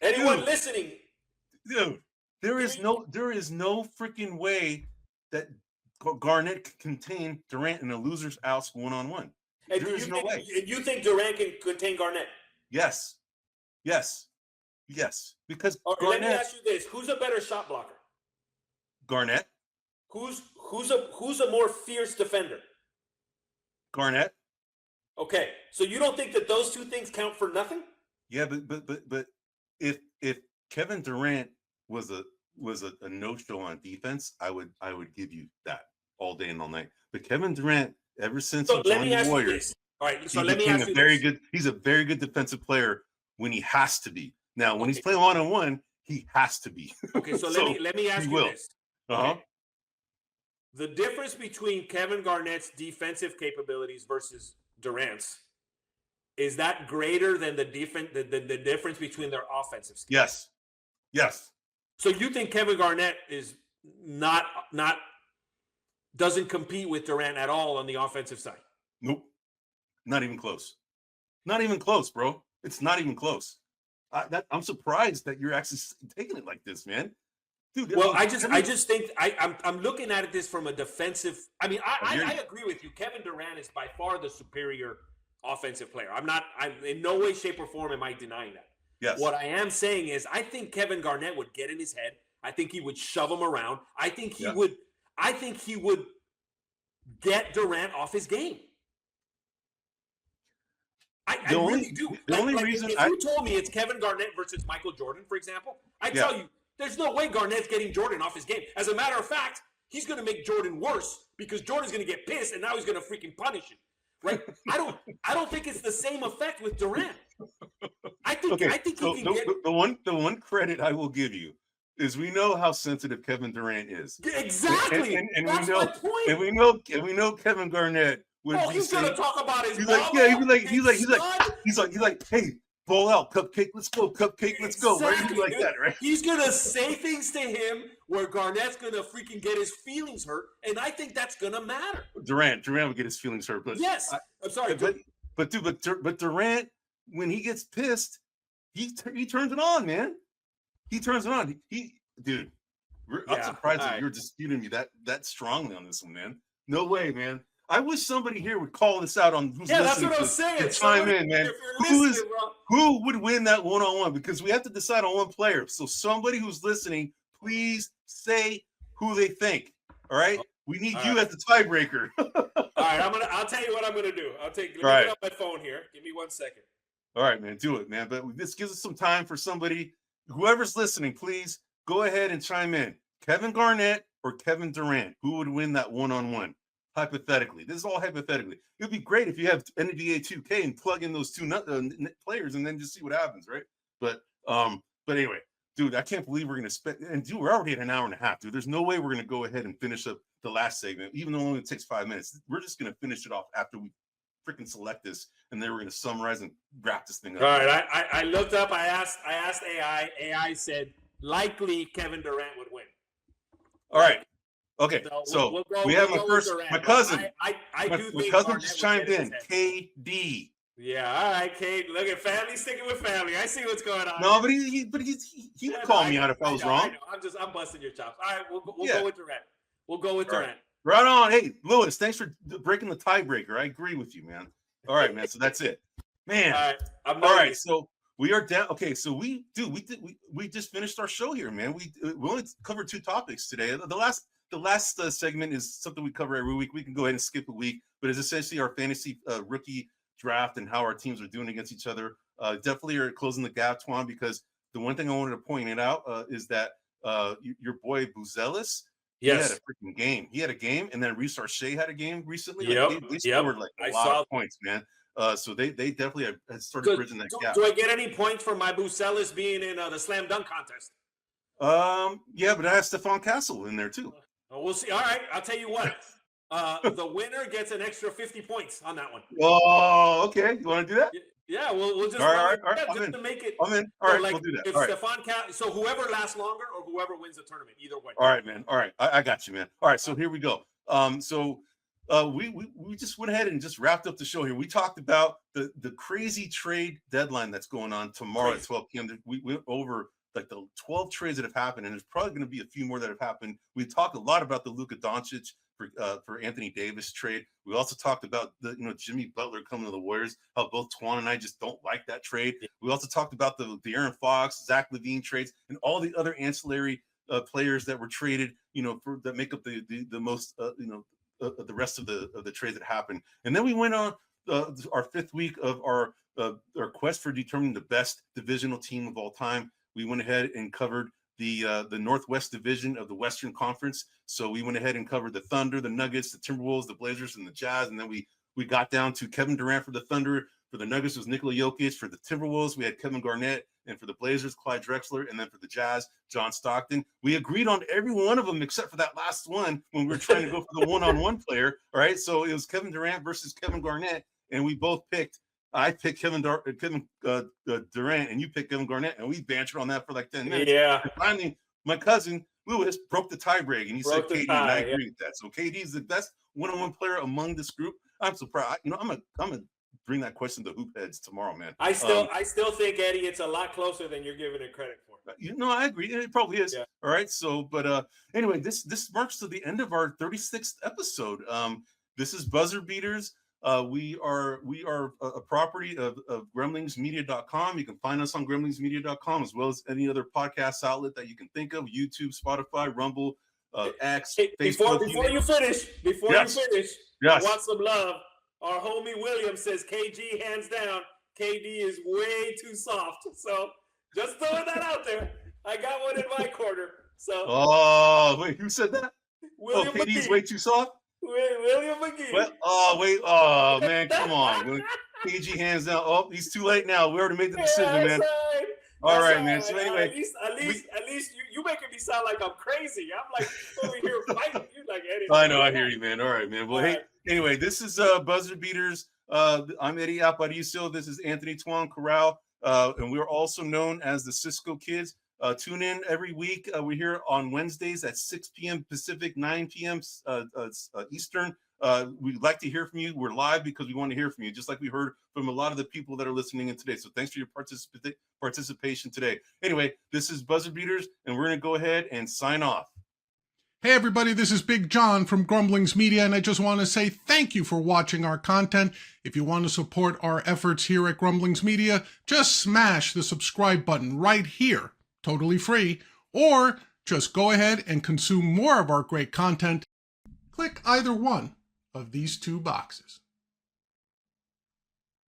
Anyone dude, listening? Dude, there is no freaking way that Garnett can contain Durant in a loser's house 1-on-1. There is no way. You think Durant can contain Garnett? Yes. Because Garnett, let me ask you this: who's a better shot blocker? Garnett. Who's a more fierce defender? Garnett. Okay, so you don't think that those two things count for nothing? Yeah, but if Kevin Durant was a no-show on defense, I would give you that all day and all night. But Kevin Durant, ever since he joined the Warriors, all right. So let me ask you this. He's a very good defensive player when he has to be. Now, when he's playing 1-on-1, he has to be. Okay, so let me ask you this. Okay. The difference between Kevin Garnett's defensive capabilities versus Durant's, is that greater than the difference between their offensive skills? Yes. So you think Kevin Garnett is doesn't compete with Durant at all on the offensive side? Nope. Not even close. Not even close, bro. It's not even close. I'm surprised that you're actually taking it like this, man. Dude, well, I just think I'm looking at this from a defensive. I mean, I agree with you. Kevin Durant is by far the superior offensive player. I'm in no way, shape, or form am I denying that. Yes. What I am saying is I think Kevin Garnett would get in his head. I think he would shove him around. I think he would get Durant off his game. I really do. The only reason if you told me it's Kevin Garnett versus Michael Jordan, for example, I tell you, there's no way Garnett's getting Jordan off his game. As a matter of fact, he's going to make Jordan worse because Jordan's going to get pissed and now he's going to freaking punish him. Right? I don't think it's the same effect with Durant. I think he can get the one credit I will give you is we know how sensitive Kevin Durant is. Exactly. And that's we know, my point. And we know Kevin Garnett would be he's saying, gonna talk about his he's like, hey, ball out, cupcake, let's go, cupcake, let's go. Right? He's like that, right? He's gonna say things to him where Garnett's gonna freaking get his feelings hurt, and I think that's gonna matter. Durant would get his feelings hurt, but yes, I'm sorry, but Durant, when he gets pissed, he turns it on, man. He turns it on. I'm surprised that you're disputing me that strongly on this one, man. No way, man. I wish somebody here would call this out on who's listening. That's what I'm saying. Chime in, man. Who would win that 1-on-1? Because we have to decide on one player. So somebody who's listening, please say who they think. All right? We need you as the tiebreaker. All right, I'll tell you what I'm gonna do. Let me get up my phone here. Give me 1 second. All right, man, do it, man. But this gives us some time for somebody. Whoever's listening, please go ahead and chime in. Kevin Garnett or Kevin Durant? Who would win that 1-on-1? Hypothetically, this is all hypothetically. It would be great if you have NBA 2K and plug in those two players and then just see what happens, right? But anyway, dude, I can't believe we're gonna spend. And dude, we're already at an hour and a half, dude. There's no way we're gonna go ahead and finish up the last segment, even though it only takes 5 minutes. We're just gonna finish it off after we freaking select this, and then we're gonna summarize and wrap this thing up. All right, I looked up. I asked AI. AI said likely Kevin Durant would win. All right. Okay, so we have my cousin. My cousin just chimed in. KD. Yeah, all right, Kate. Look at family sticking with family. I see what's going on. No, but he would call me out if I was wrong. I'm busting your chops. All right, we'll go with Durant. We'll go with Durant. Right on. Hey, Lewis, thanks for breaking the tiebreaker. I agree with you, man. All right, man. So that's it, man. All right. So we are down. Okay, so we just finished our show here, man. We only covered 2 topics today. The last segment is something we cover every week. We can go ahead and skip a week, but it's essentially our fantasy rookie draft and how our teams are doing against each other. definitely are closing the gap, Twan, because the one thing I wanted to point it out is that your boy Buzelis, he had a freaking game. He had a game, and then Restart Shea had a game recently. Like they scored like a lot of points, man. So they definitely have started bridging that gap. Do I get any points for my Buzelis being in the slam dunk contest? Yeah, but I have Stephon Castle in there too. We'll see. All right, I'll tell you what. The winner gets an extra 50 points on that one. Oh, okay. You want to do that? Yeah, we'll just all right. Just to make it. I'm in. All right, we'll do that. If Stephon Castle, so whoever lasts longer or whoever wins the tournament, either way. All right, man. All right, I got you, man. All right, so here we go. We just went ahead and just wrapped up the show here. We talked about the crazy trade deadline that's going on tomorrow at 12 p.m. We went over like the 12 trades that have happened, and there's probably going to be a few more that have happened. We talked a lot about the Luka Dončić for Anthony Davis trade. We also talked about the Jimmy Butler coming to the Warriors, how both Twan and I just don't like that trade. Yeah. We also talked about the Aaron Fox, Zach LaVine trades, and all the other ancillary players that were traded, that make up the most, the rest of the trades that happened. And then we went on our fifth week of our quest for determining the best divisional team of all time. We went ahead and covered the Northwest Division of the Western Conference. So we went ahead and covered the Thunder, the Nuggets, the Timberwolves, the Blazers, and the Jazz. And then we got down to Kevin Durant for the Thunder. For the Nuggets was Nikola Jokic. For the Timberwolves, we had Kevin Garnett. And for the Blazers, Clyde Drexler. And then for the Jazz, John Stockton. We agreed on every one of them except for that last one when we were trying to go for the one-on-one player. All right, so it was Kevin Durant versus Kevin Garnett. And we both picked. I picked Kevin Durant, and you picked Kevin Garnett, and we bantered on that for like 10 minutes. Yeah. And finally, my cousin Lewis broke the tie break, and he said KD, and I agree with that. So KD is the best one-on-one player among this group. I'm surprised. I'm gonna bring that question to hoop heads tomorrow, man. I still think, Eddie, it's a lot closer than you're giving it credit for. I agree. It probably is. Yeah. All right. So, but anyway, this marks to the end of our 36th episode. This is Buzzer Beaters. We are a property of grumblingsmedia.com. You can find us on grumblingsmedia.com, as well as any other podcast outlet that you can think of: YouTube, Spotify, Rumble, X, Facebook. Before you finish, I want some love. Our homie William says KG hands down. KD is way too soft. So just throwing that out there. I got one in my corner. So. Oh wait, who said that? William KD's way too soft. William McGee. Oh man, come on. KG hands down. Oh, he's too late now. We already made the decision, man. All right, man. So anyway, at least you making me sound like I'm crazy. I'm like over here fighting. You like Eddie. I know, I hear you, man. All right, man. Well, anyway, this is Buzzer Beaters. I'm Eddie Aparicio. This is Anthony Twan Corral, and we're also known as the Cisco Kids. Tune in every week. We're here on Wednesdays at 6 p.m. Pacific, 9 p.m. Eastern. We'd like to hear from you. We're live because we want to hear from you, just like we heard from a lot of the people that are listening in today. So thanks for your participation today. Anyway, this is Buzzer Beaters, and we're going to go ahead and sign off. Hey everybody, this is Big John from Grumblings Media, and I just want to say thank you for watching our content. If you want to support our efforts here at Grumblings Media, just smash the subscribe button right here, totally free, or just go ahead and consume more of our great content. Click either one of these two boxes.